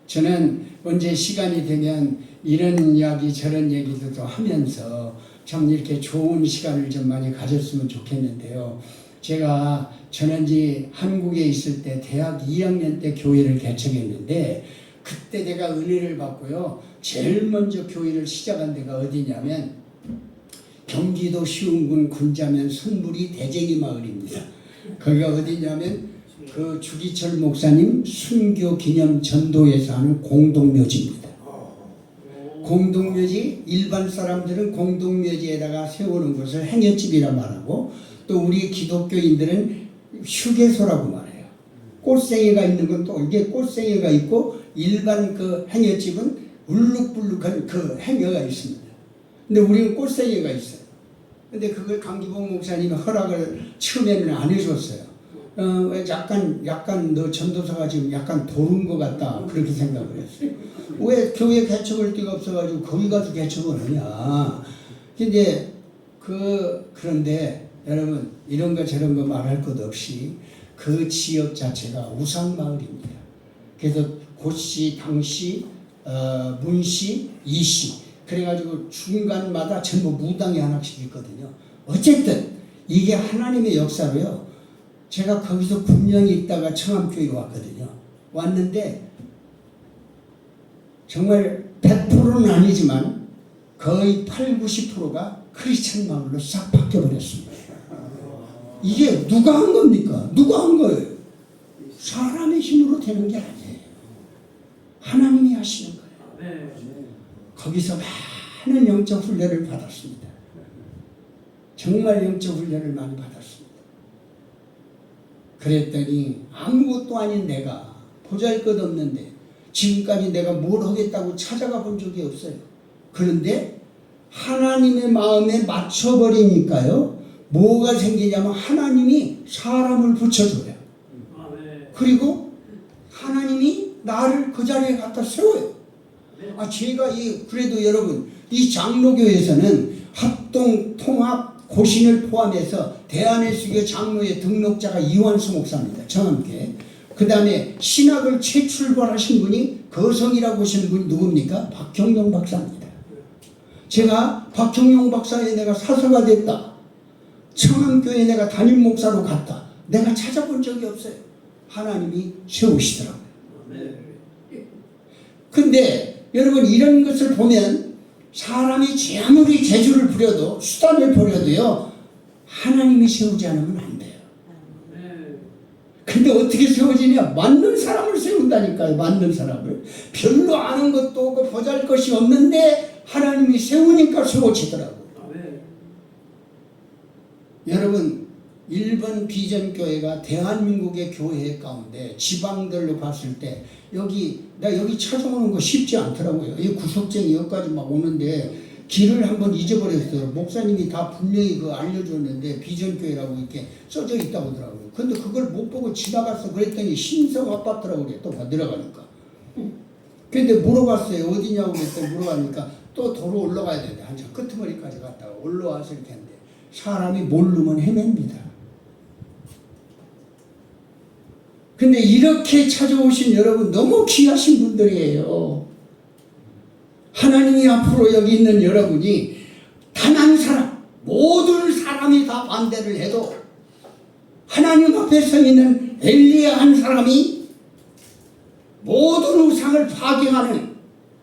저는 언제 시간이 되면 이런 이야기 저런 얘기도 하면서 참 이렇게 좋은 시간을 좀 많이 가졌으면 좋겠는데요. 제가 전현지 한국에 있을 때 대학 2학년 때 교회를 개척했는데, 그때 내가 은혜를 받고요, 제일 먼저 교회를 시작한 데가 어디냐면 경기도 시흥군 군자면 손물이 대쟁이 마을입니다. 거기가 어디냐면 그 주기철 목사님 순교 기념 전도회에서 하는 공동묘지입니다. 공동묘지, 일반 사람들은 공동묘지에다가 세우는 것을 행여집이라 말하고, 또 우리 기독교인들은 휴게소라고 말해요. 꽃생이가 있는 건 또 이게 꽃생이가 있고, 일반 그 행여집은 울룩불룩한 그 행여가 있습니다. 근데 우리는 꽃생이가 있어요. 근데 그걸 강기봉 목사님이 허락을 처음에는 안 해줬어요. 약간 너 전도사가 지금 약간 도른 것 같다, 그렇게 생각을 했어요. 왜 교회 개척할 데가 없어가지고 거기 가서 개척을 하냐. 근데 그런데 여러분, 이런 거 저런 거 말할 것 없이 그 지역 자체가 우상마을입니다. 그래서 고씨, 당씨, 문씨, 이씨, 그래가지고 중간마다 전부 무당이 하나씩 있거든요. 어쨌든 이게 하나님의 역사로요. 제가 거기서 분명히 있다가 청암교회에 왔거든요. 왔는데 정말 100%는 아니지만 거의 80~90%가 크리스찬 마을로 싹 바뀌어버렸습니다. 이게 누가 한 겁니까? 누가 한 거예요? 사람의 힘으로 되는 게 아니에요. 하나님이 하시는 거예요. 거기서 많은 영적 훈련을 받았습니다. 정말 영적 훈련을 많이 받았습니다. 그랬더니 아무것도 아닌 내가, 보잘것없는데 지금까지 내가 뭘 하겠다고 찾아가 본 적이 없어요. 그런데 하나님의 마음에 맞춰버리니까요, 뭐가 생기냐면 하나님이 사람을 붙여줘요. 그리고 하나님이 나를 그 자리에 갖다 세워요. 제가 그래도 여러분, 이 장로교에서는 합동, 통합, 고신을 포함해서 대한예수교 장로의 등록자가 이완수 목사입니다. 청암교회. 그 다음에 신학을 최출발하신 분이 거성이라고 하시는 분이 누굽니까? 박형용 박사입니다. 제가 박형용 박사에 내가 사서가 됐다, 청암교회에 내가 담임 목사로 갔다, 내가 찾아본 적이 없어요. 하나님이 세우시더라고요. 근데 여러분, 이런 것을 보면 사람이 아무리 재주를 부려도, 수단을 부려도요, 하나님이 세우지 않으면 안 돼요. 근데 어떻게 세워지냐? 맞는 사람을 세운다니까요. 맞는 사람을. 별로 아는 것도 없고 보잘것이 없는데 하나님이 세우니까 세워지더라고요. 여러분, 여러분 일본 비전교회가 대한민국의 교회 가운데 지방들로 봤을 때 나 여기 찾아오는 거 쉽지 않더라고요. 이 구석쟁이 여기까지 막 오는데 길을 한번 잊어버렸어요. 목사님이 다 분명히 알려줬는데 비전교회라고 이렇게 써져 있다고 하더라고요. 근데 그걸 못 보고 지나갔어. 그랬더니 신성 아파트라고 그래. 또 들어가니까. 근데 물어봤어요. 어디냐고 그랬더니 물어보니까 또 도로 올라가야 되는데 한참 끄트머리까지 갔다가 올라왔을 텐데 사람이 모르면 헤맵니다. 근데 이렇게 찾아오신 여러분 너무 귀하신 분들이에요. 하나님이 앞으로 여기 있는 여러분이 단 한 사람, 모든 사람이 다 반대를 해도 하나님 앞에 서 있는 엘리야 한 사람이 모든 우상을 파괴하는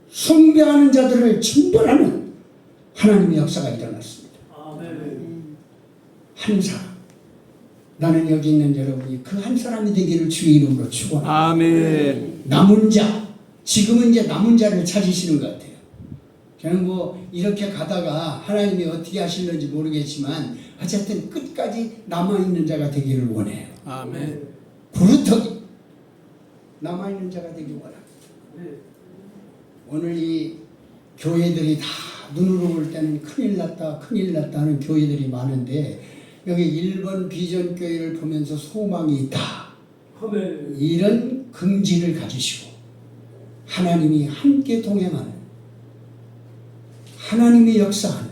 숭배하는 자들을 징벌하는 하나님의 역사가 일어났습니다. 한 사람. 나는 여기 있는 여러분이 그 한 사람이 되기를 주의 이름으로 축원합니다. 아멘. 남은 자, 지금은 이제 남은 자를 찾으시는 것 같아요. 저는 이렇게 가다가 하나님이 어떻게 하실는지 모르겠지만 어쨌든 끝까지 남아있는 자가 되기를 원해요. 아멘. 부르터기 남아있는 자가 되기를 원합니다. 오늘 이 교회들이 다 눈으로 볼 때는 큰일 났다 하는 교회들이 많은데 여기 일본 비전교회를 보면서 소망이 있다. 이런 긍지를 가지시고 하나님이 함께 동행하는 하나님이 역사하는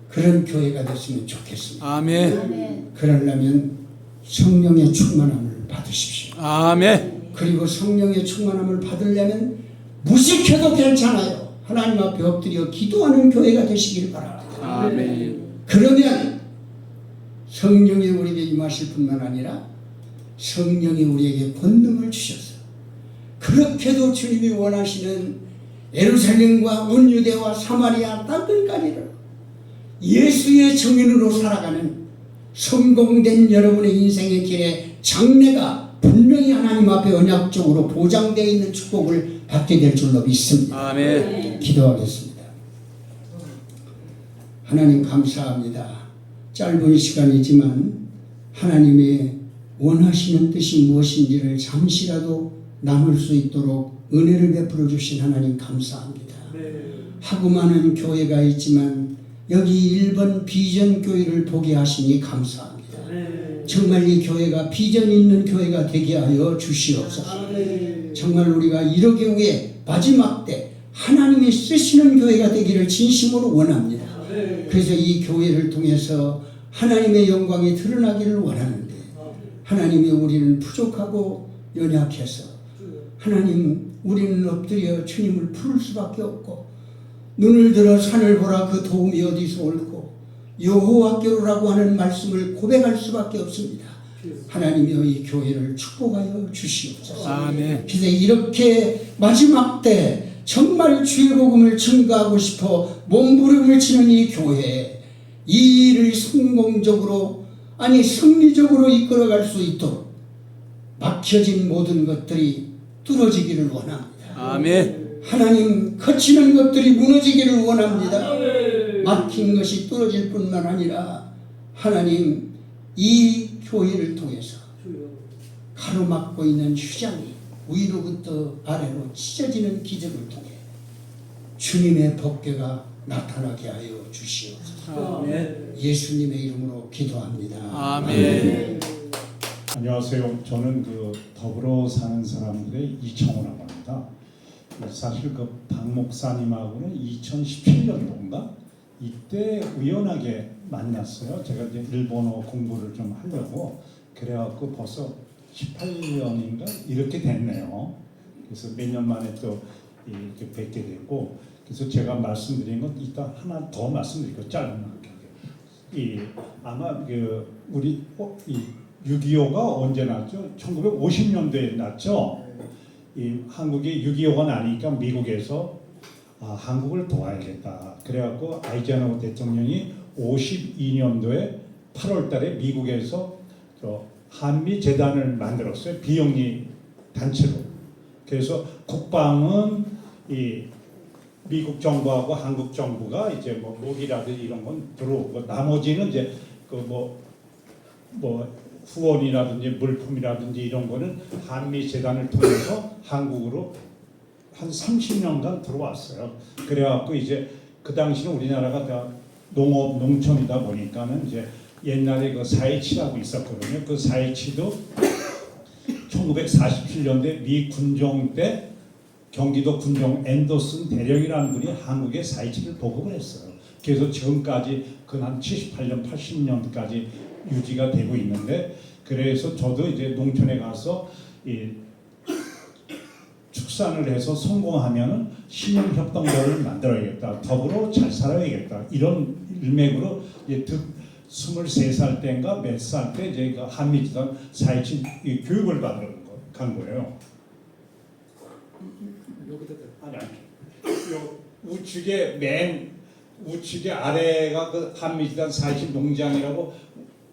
그런 교회가 됐으면 좋겠습니다. 아멘. 그러려면 성령의 충만함을 받으십시오. 아멘. 그리고 성령의 충만함을 받으려면 무식해도 괜찮아요. 하나님 앞에 엎드려 기도하는 교회가 되시길 바랍니다. 아멘. 그러면 성령이 우리에게 임하실 뿐만 아니라 성령이 우리에게 권능을 주셔서 그렇게도 주님이 원하시는 예루살렘과 온 유대와 사마리아 땅끝까지를 예수의 증인으로 살아가는 성공된 여러분의 인생의 길에 장래가 분명히 하나님 앞에 언약적으로 보장되어 있는 축복을 받게 될 줄로 믿습니다. 아멘. 기도하겠습니다. 하나님 감사합니다. 짧은 시간이지만 하나님의 원하시는 뜻이 무엇인지를 잠시라도 나눌 수 있도록 은혜를 베풀어 주신 하나님 감사합니다. 하고 많은 교회가 있지만 여기 일본 비전 교회를 보게 하시니 감사합니다. 정말 이 교회가 비전 있는 교회가 되게 하여 주시옵소서. 정말 우리가 이러기 위해 마지막 때 하나님이 쓰시는 교회가 되기를 진심으로 원합니다. 그래서 이 교회를 통해서 하나님의 영광이 드러나기를 원하는데 하나님이 우리는 부족하고 연약해서 하나님 우리는 엎드려 주님을 부를 수밖에 없고 눈을 들어 산을 보라 그 도움이 어디서 올고 여호와께로라고 하는 말씀을 고백할 수밖에 없습니다. 하나님이여 이 교회를 축복하여 주시옵소서. 아멘. 그래서 이렇게 마지막 때 정말 주의 복음을 증거하고 싶어 몸부림을 치는 이 교회 이 일을 성공적으로 승리적으로 이끌어갈 수 있도록 막혀진 모든 것들이 뚫어지기를 원합니다. 아멘. 하나님 거치는 것들이 무너지기를 원합니다. 막힌 것이 뚫어질 뿐만 아니라 하나님 이 교회를 통해서 가로막고 있는 휴장이 위로부터 아래로 찢어지는 기적을 통해 주님의 법궤가 나타나게 하여 주시옵소서. 아멘. 예수님의 이름으로 기도합니다. 아멘. 안녕하세요. 저는 더불어 사는 사람들의 이청호라고 합니다. 사실 박 목사님하고는 2017년도인가 이때 우연하게 만났어요. 제가 이제 일본어 공부를 좀 하려고 그래갖고 벌써 18년인가 이렇게 됐네요. 그래서 몇 년 만에 또 이렇게 뵙게 됐고, 그래서 제가 말씀드린 건 이따 하나 더 말씀드릴게요. 짧게. 아마 우리 6.25가 언제 났죠? 1950년도에 났죠. 이 한국이 6.25가 나니까 미국에서 한국을 도와야겠다. 그래갖고 아이젠하워 대통령이 52년도에 8월달에 미국에서 한미 재단을 만들었어요. 비영리 단체로. 그래서 국방은 이 미국 정부하고 한국 정부가 이제 무기라든지 이런 건 들어오고 나머지는 이제 뭐 후원이라든지 물품이라든지 이런 거는 한미 재단을 통해서 한국으로 한 30년간 들어왔어요. 그래갖고 이제 그 당시는 우리나라가 다 농업 농촌이다 보니까는 이제 옛날에 그 4.27하고 있었거든요. 그 4.27도 1947년대 미 군종 때 경기도 군종 앤더슨 대령이라는 분이 한국에 4.27을 보급을 했어요. 그래서 지금까지 그 한 78년, 80년까지 유지가 되고 있는데, 그래서 저도 이제 농촌에 가서 이 축산을 해서 성공하면은 신용협동조를 만들어야겠다, 더불어 잘 살아야겠다, 이런 일맥으로 이제 23살 때인가 몇 살 때 이제 그 한미지단 4.27 교육을 받으러 간 거예요. 아니. 요 우측에 맨 우측에 아래가 그 한미지단 4.27 농장이라고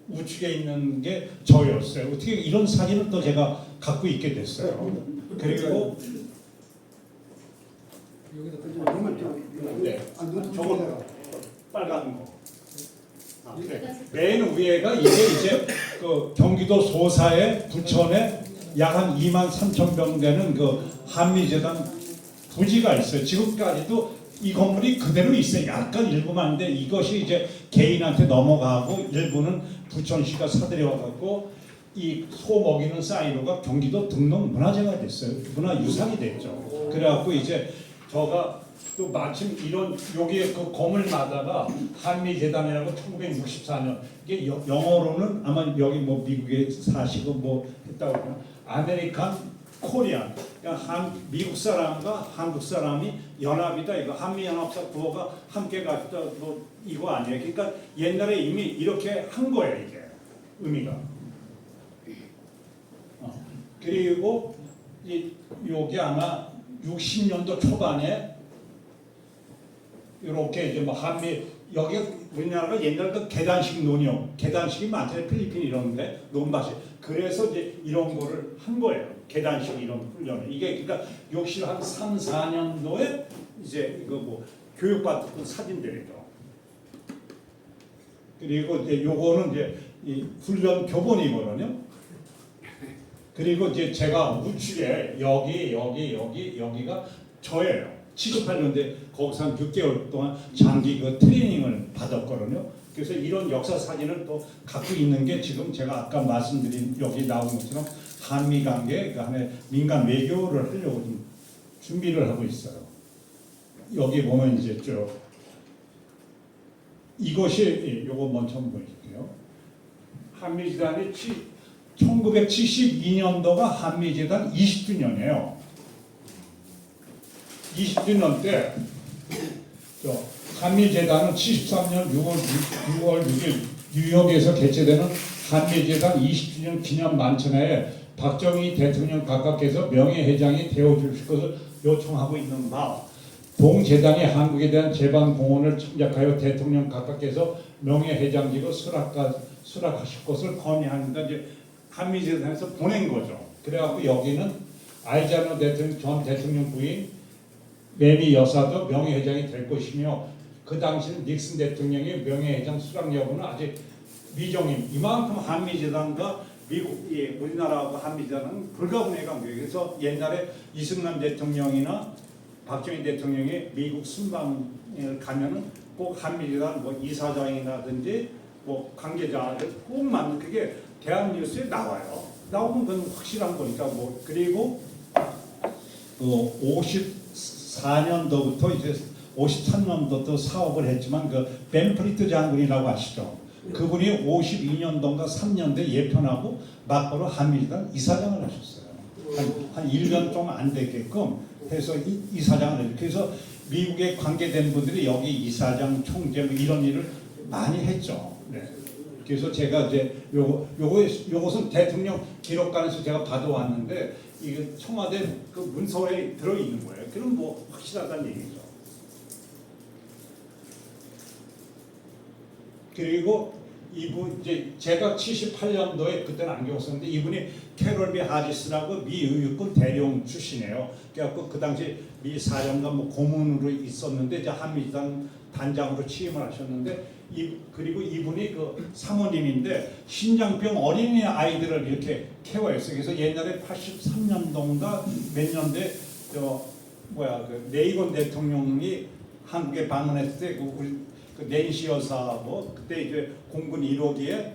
우측에 있는 게 저였어요. 어떻게 이런 사진을 또 제가 갖고 있게 됐어요. 그리고 네, 저거 빨간 거. 네. 맨 위에가 이제 그 경기도 소사의 부천에 약 한 23,000병 되는 그 한미재단 부지가 있어요. 지금까지도 이 건물이 그대로 있어요. 약간 일부만 인데 이것이 이제 개인한테 넘어가고 일부는 부천시가 사들여갖고 이 소 먹이는 사이로가 경기도 등록 문화재가 됐어요. 문화유산이 됐죠. 그래갖고 이제 저가 또 마침 이런 여기에 그 건물마다가 한미재단이라고 1964년 이게 영어로는 아마 여기 뭐 미국에 사시고 뭐 했다고 하면 아메리칸 코리안, 그러니까 미국 사람과 한국 사람이 연합이다. 이거 한미연합사 구호가 함께 갔다. 뭐 이거 아니에요. 그러니까 옛날에 이미 이렇게 한 거예요. 이게 의미가. 그리고 여기 아마 60년도 초반에 이렇게 이제 뭐 한미 여기 우리나라가 옛날 그 계단식 논이요. 계단식이 많잖아요. 필리핀 이런데 논밭이. 그래서 이제 이런 거를 한 거예요. 계단식 이런 훈련을. 이게 그러니까 욕실 한 3, 4년도에 이제 이거 뭐 교육받은 사진들이죠. 그리고 이제 요거는 이제 이 훈련 교본이거든요. 그리고 이제 제가 우측에 여기가 저예요. 78년대 거기서 한 6개월 동안 장기 그 트레이닝을 받았거든요. 그래서 이런 역사 사진을 또 갖고 있는 게 지금 제가 아까 말씀드린 여기 나온 것처럼 한미 관계, 그 안에 민간 외교를 하려고 좀 준비를 하고 있어요. 여기 보면 이제 이것이 요거 먼저 한번 보여줄게요. 한미재단이 1972년도가 한미재단 20주년이에요. 20주년 때 한미재단은 73년 6월 6일 뉴욕에서 개최되는 한미재단 20주년 기념 만찬회에 박정희 대통령 각하께서 명예회장이 되어주실 것을 요청하고 있는 바, 동재단이 한국에 대한 재반 공헌을 참작하여 대통령 각하께서 명예회장직을 수락하실 것을 건의합니다. 이제 한미재단에서 보낸 거죠. 그래갖고 여기는 아이자노 대통령 전 대통령 부인 매미 여사도 명예회장이 될 것이며, 그 당시는 닉슨 대통령의 명예회장 수락 여부는 아직 미정임. 이만큼 한미재단과 미국, 우리나라하고 한미재단은 불가분의 관계예요. 그래서 옛날에 이승만 대통령이나 박정희 대통령이 미국 순방을 가면은 꼭 한미재단 뭐 이사장이라든지 뭐 관계자를 꼭 만나, 그게 대한뉴스에 나와요. 나오면 그건 확실한 거니까. 뭐 그리고 54년도부터 이제 53년도도 사업을 했지만 그 벤프리트 장군이라고 아시죠? 그분이 52년도인가 3년대 예편하고 막바로 한미재단 이사장을 하셨어요. 한 1년 좀 안 됐게끔 해서 이사장을 해요. 그래서 미국에 관계된 분들이 여기 이사장, 총재 뭐 이런 일을 많이 했죠. 네. 그래서 제가 이제 요것은 대통령 기록관에서 제가 받아왔는데 이게 청와대 그 문서에 들어 있는 거예요. 그럼 뭐 확실하다는 얘기죠. 그리고 이분 이제 제가 78년도에 그때는 안 겪었었는데 이분이 캐롤비 하지스라고 미 의육군 대령 출신이에요. 그래갖고 그 당시 미 사령관 뭐 고문으로 있었는데 이제 한미재단 단장으로 취임을 하셨는데 그리고 이분이 그 사모님인데 신장병 어린이 아이들을 이렇게 케어했어요. 그래서 옛날에 83년도인가 몇 년대 그 레이건 대통령이 한국에 방문했을 때 우리 그 낸시 여사하고 그때 이제 공군 1호기에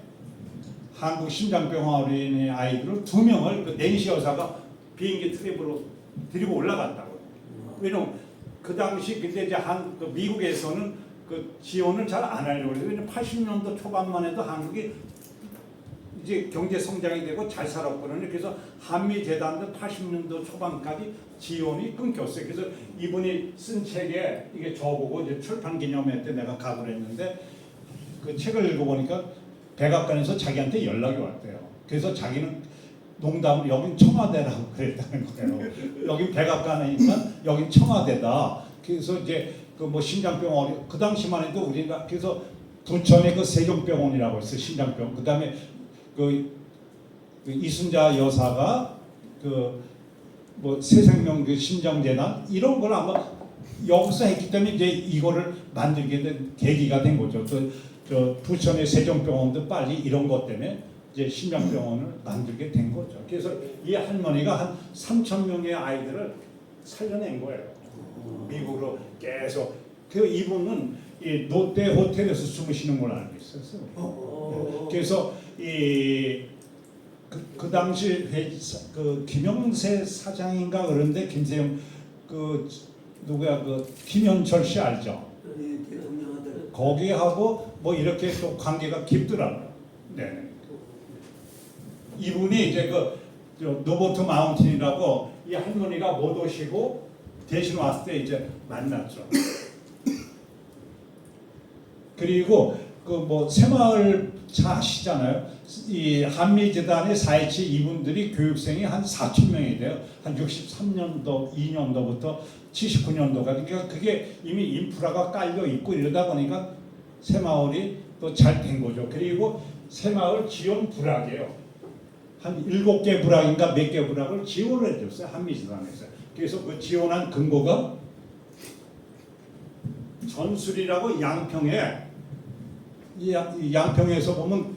한국 신장병 어린이 아이들을 2명을 그 낸시 여사가 비행기 트랩으로 데리고 올라갔다고. 왜냐면 그 당시 근데 이제 그 미국에서는 그 지원을 잘 안 하려고 그래요. 왜냐면 80년도 초반만 해도 한국이 이제 경제 성장이 되고 잘 살았거든요. 그래서 한미 재단도 80년도 초반까지 지원이 끊겼어요. 그래서 이분이 쓴 책에 이게 저보고 이제 출판 기념회 때 내가 가고 했는데 그 책을 읽어보니까 백악관에서 자기한테 연락이 왔대요. 그래서 자기는 농담으로 여긴 청와대라고 그랬다는 거예요. 여긴 백악관이니까 여긴 청와대다. 그래서 이제 그 뭐 신장병원 그 당시만 해도 우리가 그래서 부천에 그 세종병원이라고 있어요. 신장병. 그다음에 그 이순자 여사가 그 뭐 새생명 그 신장재단 이런 걸 아마 여기서 했기 때문에 이제 이거를 만들게 된 계기가 된 거죠. 저 부천의 세종병원도 빨리 이런 것 때문에 이제 신장병원을 만들게 된 거죠. 그래서 이 할머니가 한 3,000명의 아이들을 살려낸 거예요. 미국으로 계속. 그 이분은 이 롯데 호텔에서 주무시는 걸 알고 있었어요. 그래서 그 당시 그 김영세 사장인가 그런데 김세영 그 누구야 그 김현철 씨 알죠? 거기하고 뭐 이렇게 또 관계가 깊더라고요. 네. 이분이 이제 그 노보트 마운틴이라고 이 할머니가 못 오시고 대신 왔을 때 이제 만났죠. 그리고 그 뭐 새마을 차 아시잖아요. 이 한미재단의 4.27 이분들이 교육생이 한 4,000명이 돼요. 한 63년도, 2년도부터 79년도가. 그러니까 그게 이미 인프라가 깔려 있고 이러다 보니까 새마을이 또 잘 된 거죠. 그리고 새마을 지원 부락이에요. 한 7개 부락인가 몇 개 부락을 지원을 해줬어요. 한미재단에서. 그래서 그 지원한 근거가 전술이라고 양평에 이 양평에서 보면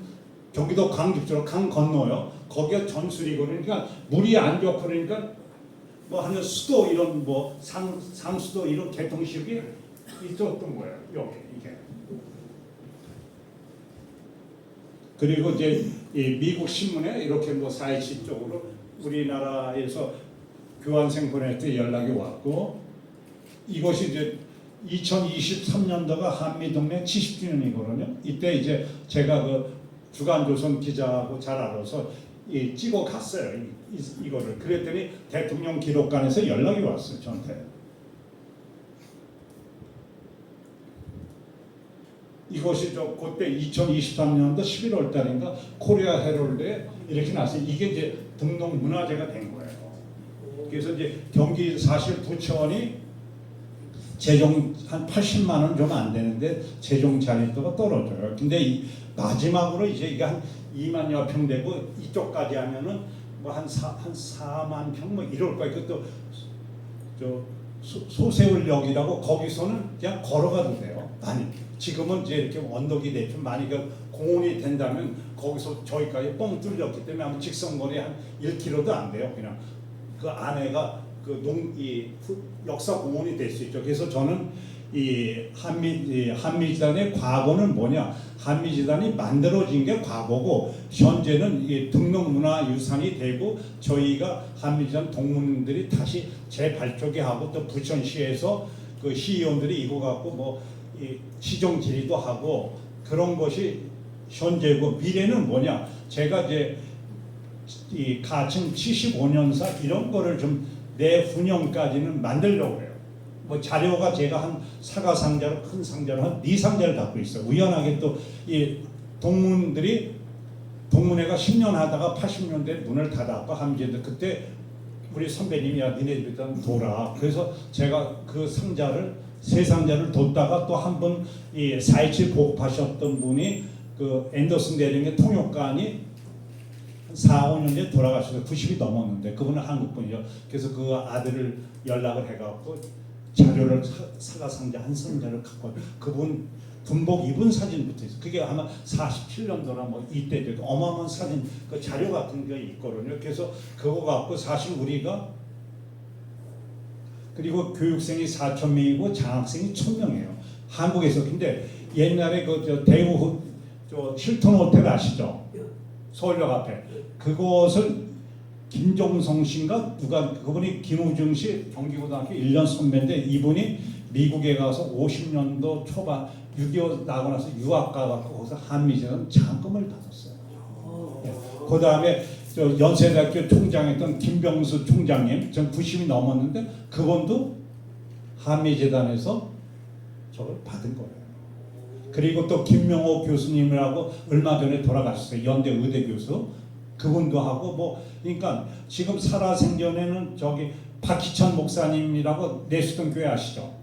경기도 강북으로 강 건너요. 거기가 전술이거든요. 그러니까 물이 안 좋고 그러니까 뭐 하는 수도 이런 뭐 상수도 이런 개통식이 있었던 거예요. 여기 이게. 그리고 이제 이 미국 신문에 이렇게 뭐 4.27 쪽으로 우리나라에서 교환생 보낼 때 연락이 왔고 이것이 이제 2023년도가 한미동맹 70주년이거든요. 이때 이제 제가 그 주간조선 기자하고 잘 알아서 찍어 갔어요. 이거를. 그랬더니 대통령 기록관에서 연락이 왔어요. 저한테. 이것이 그때 2023년도 11월 달인가 코리아 헤럴드에 이렇게 났어요. 이게 이제 등록 문화재가 된 거예요. 그래서 이제 경기 사실 부천이 재정 한 80만 원 좀 안 되는데 재정 자립도가 떨어져요. 근데 마지막으로 이제 이게 한 2만여 평 되고 이쪽까지 하면은 뭐 한 4만 평 뭐 이럴 거예요. 그것도 소세울역이라고 거기서는 그냥 걸어가도 돼요. 많이. 지금은 이제 이렇게 언덕이 대충 많이 공원이 된다면 거기서 저기까지 뻥 뚫렸기 때문에 아마 직선거리 한 1km도 안 돼요. 그냥 그 안에가 이 역사 공원이 될 수 있죠. 그래서 저는 이 한미재단의 과거는 뭐냐? 한미재단이 만들어진 게 과거고 현재는 이 등록문화유산이 되고 저희가 한미재단 동문들이 다시 재발표게 하고 또 부천시에서 그 시의원들이 이거 갖고 뭐 시정 질의도 하고 그런 것이 현재고 미래는 뭐냐? 제가 이제 이 가칭 75년사 이런 거를 좀 내후년까지는 만들려고 해요. 뭐 자료가 제가 한 사과 상자로 큰 상자로 한 4상자를 갖고 있어요. 우연하게 또 이 동문회가 10년 하다가 80년대 문을 닫았고 함재도 그때 우리 선배님이 야 니네들 일단 둬라. 그래서 제가 그 상자를 3상자를 뒀다가 또 한 번 이 4.27 보급하셨던 분이 그 앤더슨 대령의 통역관이 4, 5년째 돌아가셔서 90이 넘었는데 그분은 한국분이죠. 그래서 그 아들을 연락을 해갖고 자료를 사과상자 한 상자를 갖고 그분 군복 입은 사진부터 있어. 그게 아마 47년도나 뭐 이때 돼도 어마어마한 사진 그 자료 같은 게 있거든요. 그래서 그거 갖고 사실 우리가 그리고 교육생이 4,000명이고 장학생이 1,000명이에요. 한국에서. 근데 옛날에 그 대우 힐튼 호텔 아시죠? 서울역 앞에 그곳을 김종성 씨인가 누가 그분이 김우중 씨 경기고등학교 1년 선배인데 이분이 미국에 가서 50년도 초반 6.25 나고 나서 유학 가갖고 거기서 한미재단 장학금을 받았어요. 그 다음에 연세대학교 총장했던 김병수 총장님, 전 90이 넘었는데 그분도 한미재단에서 저걸 받은 거예요. 그리고 또 김명호 교수님이라고 얼마 전에 돌아가셨어요. 연대 의대 교수. 그분도 하고 뭐 그러니까 지금 살아생전에는 저기 박희천 목사님이라고 내수동 교회 아시죠?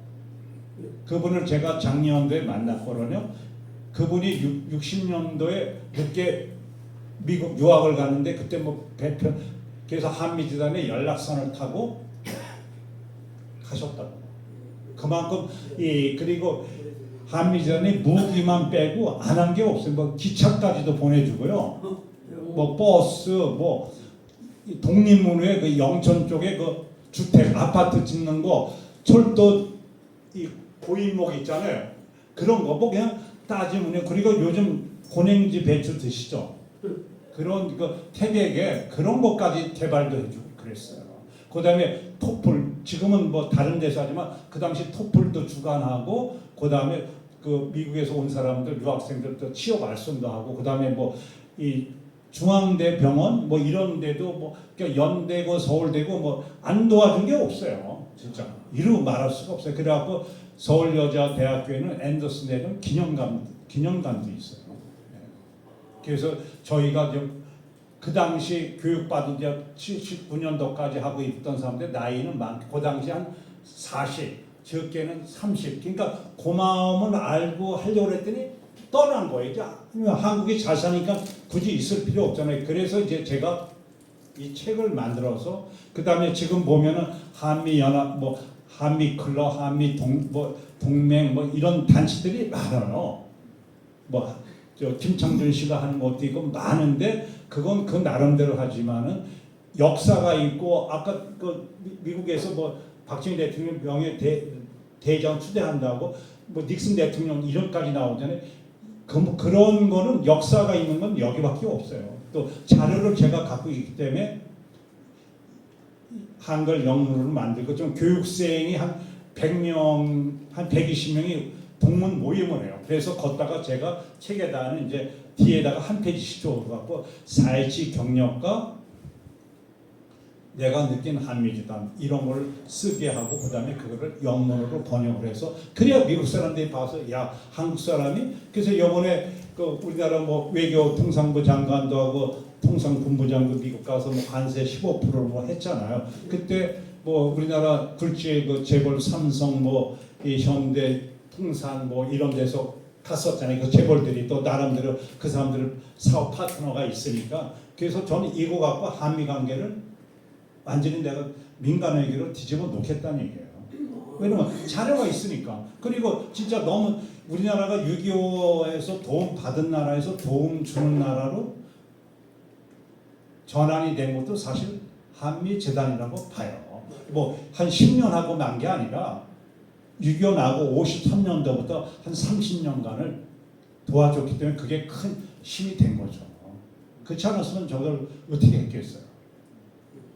그분을 제가 작년도에 만났거든요. 그분이 60년도에 늦게 미국 유학을 가는데 그때 뭐 배편 그래서 한미재단에 연락선을 타고 가셨다고. 그만큼 그리고 한미재단이 무기만 빼고 안 한 게 없어요. 뭐 기차까지도 보내주고요. 뭐 버스, 뭐 독립문후에 그 영천 쪽에 그 주택 아파트 짓는 거, 철도 이 고인목 있잖아요. 그런 거 뭐 그냥 따지면 그리고 요즘 고냉지 배추 드시죠? 그런 그 태백에 그런 것까지 개발도 해주고 그랬어요. 그다음에 토플 지금은 뭐 다른 데서 하지만 그 당시 토플도 주관하고 그다음에 그 미국에서 온 사람들 유학생들도 취업 알선도 하고 그다음에 뭐 이 중앙대 병원 뭐 이런 데도 뭐 그러니까 연대고 서울대고 뭐 안 도와준 게 없어요. 진짜 이루 말할 수가 없어요. 그래갖고 서울여자대학교에는 앤더슨 대는 기념관도 있어요. 그래서 저희가 그 당시 교육받은 지 79년도까지 하고 있던 사람들 나이는 많고 그 당시 한 40, 적게는 30. 그러니까 그 마음을 알고 하려고 했더니 떠난 거예요. 이제 한국이 잘 사니까 굳이 있을 필요 없잖아요. 그래서 이제 제가 이 책을 만들어서 그 다음에 지금 보면은 한미연합, 뭐 한미클럽, 동맹 뭐 이런 단체들이 많아요. 뭐 김창준 씨가 하는 것도 있고 많은데 그건 그 나름대로 하지만은 역사가 있고 아까 그 미국에서 뭐 박정희 대통령 명예 대장 추대한다고 뭐 닉슨 대통령 이름까지 나오잖아요. 그런 거는 역사가 있는 건 여기밖에 없어요. 또 자료를 제가 갖고 있기 때문에 한글 영문으로 만들고 좀 교육생이 한 100명, 한 120명이 동문 모임을 해요. 그래서 걷다가 제가 책에다는 이제 뒤에다가 한 페이지씩 줘갖고 4.27 경력과 내가 느낀 한미재단 이런 걸 쓰게 하고 그 다음에 그거를 영문으로 번역을 해서 그래야 미국 사람들이 봐서 야 한국 사람이 그래서 이번에 그 우리나라 뭐 외교 통상부 장관도 하고 통상본부장도 미국 가서 뭐 관세 15%를 뭐 했잖아요. 그때 뭐 우리나라 굴지의 그 재벌 삼성 뭐 이 현대 풍산 뭐 이런 데서 갔었잖아요. 그 재벌들이 또 나름대로 그 사람들 사업 파트너가 있으니까 그래서 저는 이거 갖고 한미 관계를 완전히 내가 민간회계로 뒤집어 놓겠다는 얘기예요. 왜냐면 자료가 있으니까. 그리고 진짜 너무 우리나라가 6.25에서 도움 받은 나라에서 도움 주는 나라로 전환이 된 것도 사실 한미재단이라고 봐요. 뭐 한 10년 하고 난 게 아니라 6.25 나고 53년도부터 한 30년간을 도와줬기 때문에 그게 큰 힘이 된 거죠. 그렇지 않았으면 저걸 어떻게 했겠어요.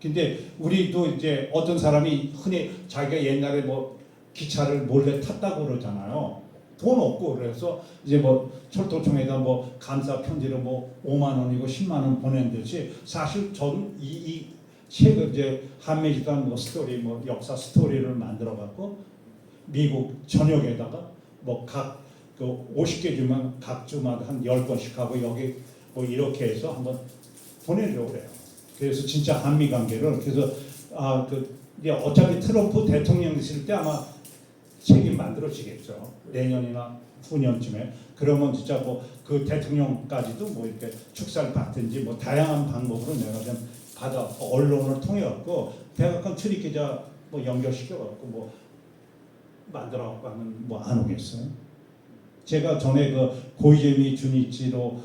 근데 우리도 이제 어떤 사람이 흔히 자기가 옛날에 뭐 기차를 몰래 탔다고 그러잖아요. 돈 없고 그래서 이제 뭐 철도청에다 뭐 감사 편지로 뭐 5만 원이고 10만 원 보낸 듯이 사실 저는 이 책을 이제 한미재단 뭐 스토리 뭐 역사 스토리를 만들어 갖고 미국 전역에다가 뭐 각 그 50개 주면 각 주마다 한 10권씩 하고 여기 뭐 이렇게 해서 한번 보내려고 그래요. 그래서 진짜 한미 관계를 그래서 이제 어차피 트럼프 대통령 있을 때 아마 책이 만들어지겠죠. 내년이나 후년쯤에 그러면 진짜 뭐 그 대통령까지도 뭐 이렇게 축사를 받든지 뭐 다양한 방법으로 내가 좀 받아 언론을 통해 갖고 백악관 출입 기자 뭐 연결시켜 갖고 뭐 만들어 갖고 하면 뭐 안 오겠어요. 제가 전에 그 고이재미 주니치로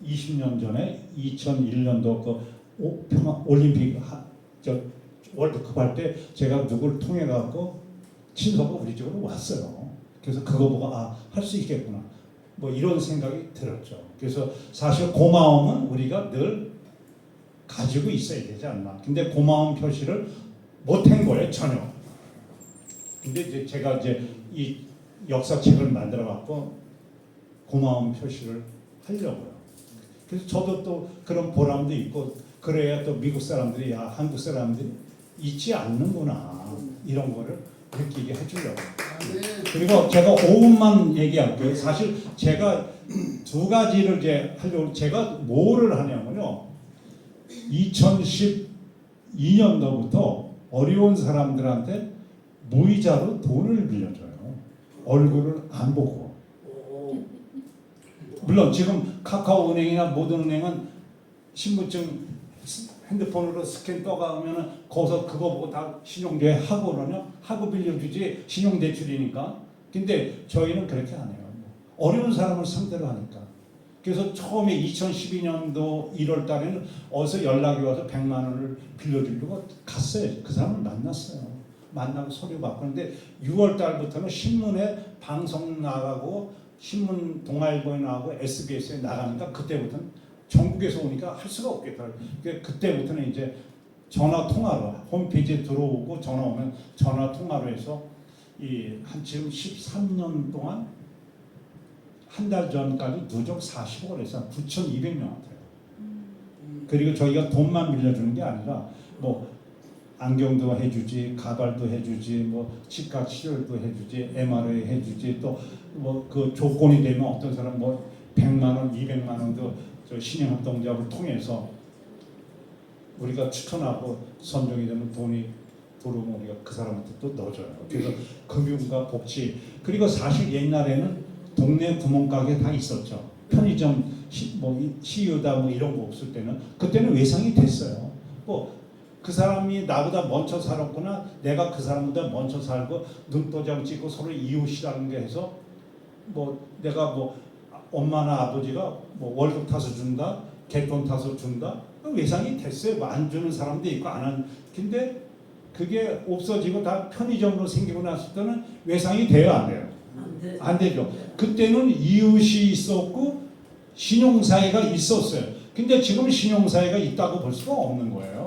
20년 전에 2001년도 그 평화 올림픽 월드컵 할 때 제가 누굴 통해 갖고 친서가 우리 집으로 왔어요. 그래서 그거 보고 할 수 있겠구나. 뭐 이런 생각이 들었죠. 그래서 사실 고마움은 우리가 늘 가지고 있어야 되지 않나. 근데 고마움 표시를 못한 거예요, 전혀. 근데 이제 제가 이제 이 역사책을 만들어 갖고 고마움 표시를 하려고요. 그래서 저도 또 그런 보람도 있고, 그래야 또 미국 사람들이 한국 사람들이 잊지 않는구나, 이런 거를 느끼게 해주려고. 그리고 제가 5분만 얘기할게요. 사실 제가 두 가지를 이제 하려고, 제가 뭐를 하냐면요, 2012년도부터 어려운 사람들한테 무이자로 돈을 빌려줘요. 얼굴을 안 보고. 물론 지금 카카오은행이나 모든 은행은 신분증 핸드폰으로 스캔 떠가면은 거기서 그거 보고 다 신용대회 하고 그러냐? 하고 빌려주지, 신용대출이니까. 근데 저희는 그렇게 안 해요. 어려운 사람을 상대로 하니까. 그래서 처음에 2012년도 1월 달에는 어디서 연락이 와서 100만 원을 빌려주려고 갔어요. 그 사람을 만났어요. 만나고 서류 받고. 근데 6월 달부터는 신문에 방송 나가고, 신문 동아일보에 나가고 SBS에 나가니까 그때부터는 전국에서 오니까 할 수가 없겠더라고요. 그때부터는 이제 전화 통화로, 홈페이지에 들어오고 전화 오면 전화 통화로 해서 지금 13년 동안 한 달 전까지 누적 40억을 해서 9,200명한테요. 그리고 저희가 돈만 빌려주는 게 아니라 뭐 안경도 해주지, 가발도 해주지, 뭐 치과 치료도 해주지, MRI 해주지, 또 뭐 그 조건이 되면 어떤 사람 뭐 100만 원, 200만 원도 저 신용합동작을 통해서 우리가 추천하고 선정이 되면 돈이 들어오면 우리가 그 사람한테 또 넣어줘요. 그래서 금융과 복지, 그리고 사실 옛날에는 동네 구멍가게 다 있었죠. 편의점 CU다 뭐 이런 거 없을 때는, 그때는 외상이 됐어요. 뭐 그 사람이 나보다 먼저 살았구나, 내가 그 사람보다 먼저 살고 눈도장 찍고 서로 이웃이라는 게 해서 뭐 내가 뭐 엄마나 아버지가 뭐 월급 타서 준다, 갯돈 타서 준다, 외상이 됐어요. 뭐 안 주는 사람도 있고 안 하는. 근데 그게 없어지고 다 편의점으로 생기고 났을 때는 외상이 돼요, 안 돼요? 안 되죠. 그때는 이웃이 있었고 신용사회가 있었어요. 근데 지금 신용사회가 있다고 볼 수가 없는 거예요.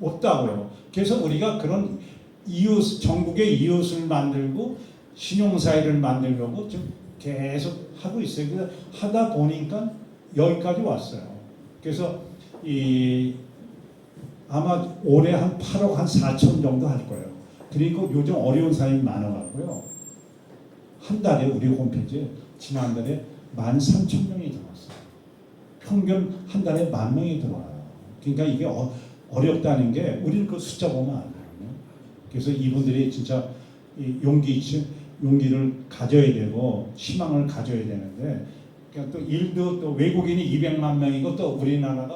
없다고요. 그래서 우리가 그런 이웃, 전국의 이웃을 만들고 신용사회를 만들려고 지금 계속 하고 있어요. 그래서 하다 보니까 여기까지 왔어요. 그래서 아마 올해 한 8억 한 4천 정도 할 거예요. 그리고 요즘 어려운 사람이 많아가고요. 한 달에 우리 홈페이지에 지난달에 13,000명이 들어왔어요. 평균 한 달에 10,000명이 들어와요. 그러니까 이게 어렵다는 게, 우리는 그 숫자 보면 안 돼요. 그래서 이분들이 진짜 용기를 가져야 되고 희망을 가져야 되는데, 그러니까 또 일도 또 외국인이 200만 명이고 또 우리나라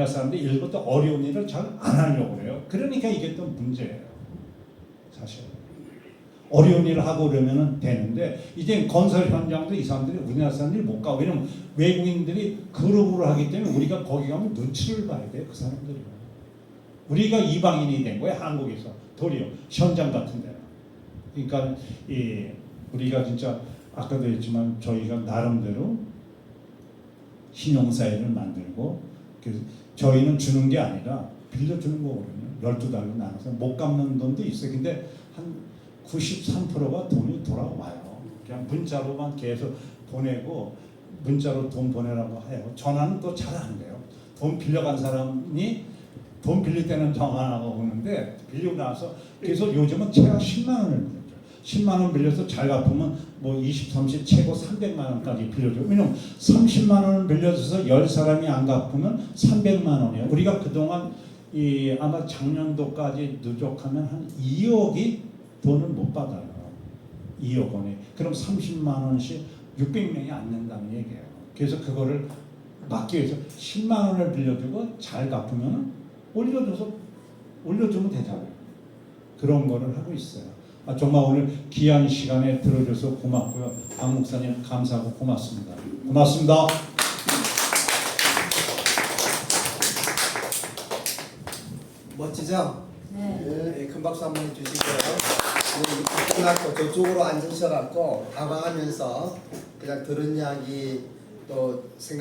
사람들이 일도 또 어려운 일을 잘 안 하려고 그래요. 그러니까 이게 또 문제예요. 사실 어려운 일을 하고 그러면 되는데, 이제 건설 현장도 이 사람들이 우리나라 사람들이 못 가고, 왜냐면 외국인들이 그룹으로 하기 때문에 우리가 거기 가면 눈치를 봐야 돼요. 그 사람들이. 우리가 이방인이 된 거예요, 한국에서. 도리어 현장 같은 데는. 그러니까 우리가 진짜 아까도 했지만 저희가 나름대로 신용사회를 만들고, 그래서 저희는 주는 게 아니라 빌려주는 거거든요. 12달로 나눠서 못 갚는 돈도 있어요. 근데 한 93%가 돈이 돌아와요. 그냥 문자로만 계속 보내고, 문자로 돈 보내라고 해요. 전화는 또 잘 안 돼요. 돈 빌려간 사람이 돈 빌릴 때는 전화 안 하고 오는데, 빌리고 나서 그래서 요즘은 최하 10만 원을 빌려줘요. 10만 원 빌려서 잘 갚으면 뭐 20, 30, 최고 300만 원까지 빌려줘요. 왜냐면 30만 원을 빌려줘서 10사람이 안 갚으면 300만 원이에요. 우리가 그동안 아마 작년도까지 누적하면 한 2억이 돈을 못 받아요. 2억 원이. 그럼 30만 원씩 600명이 안 낸다는 얘기예요. 그래서 그거를 막기 위해서 10만 원을 빌려주고 잘 갚으면 올려주면 되잖아요. 그런 거를 하고 있어요. 정말 오늘 귀한 시간에 들어줘서 고맙고요. 박 목사님 감사하고 고맙습니다. 고맙습니다. 멋지죠? 네. 네, 큰 박수 한번 해주시고요. 끝났고 저쪽으로 앉으셔갖고 다가가면서 그냥 들은 이야기 또 생각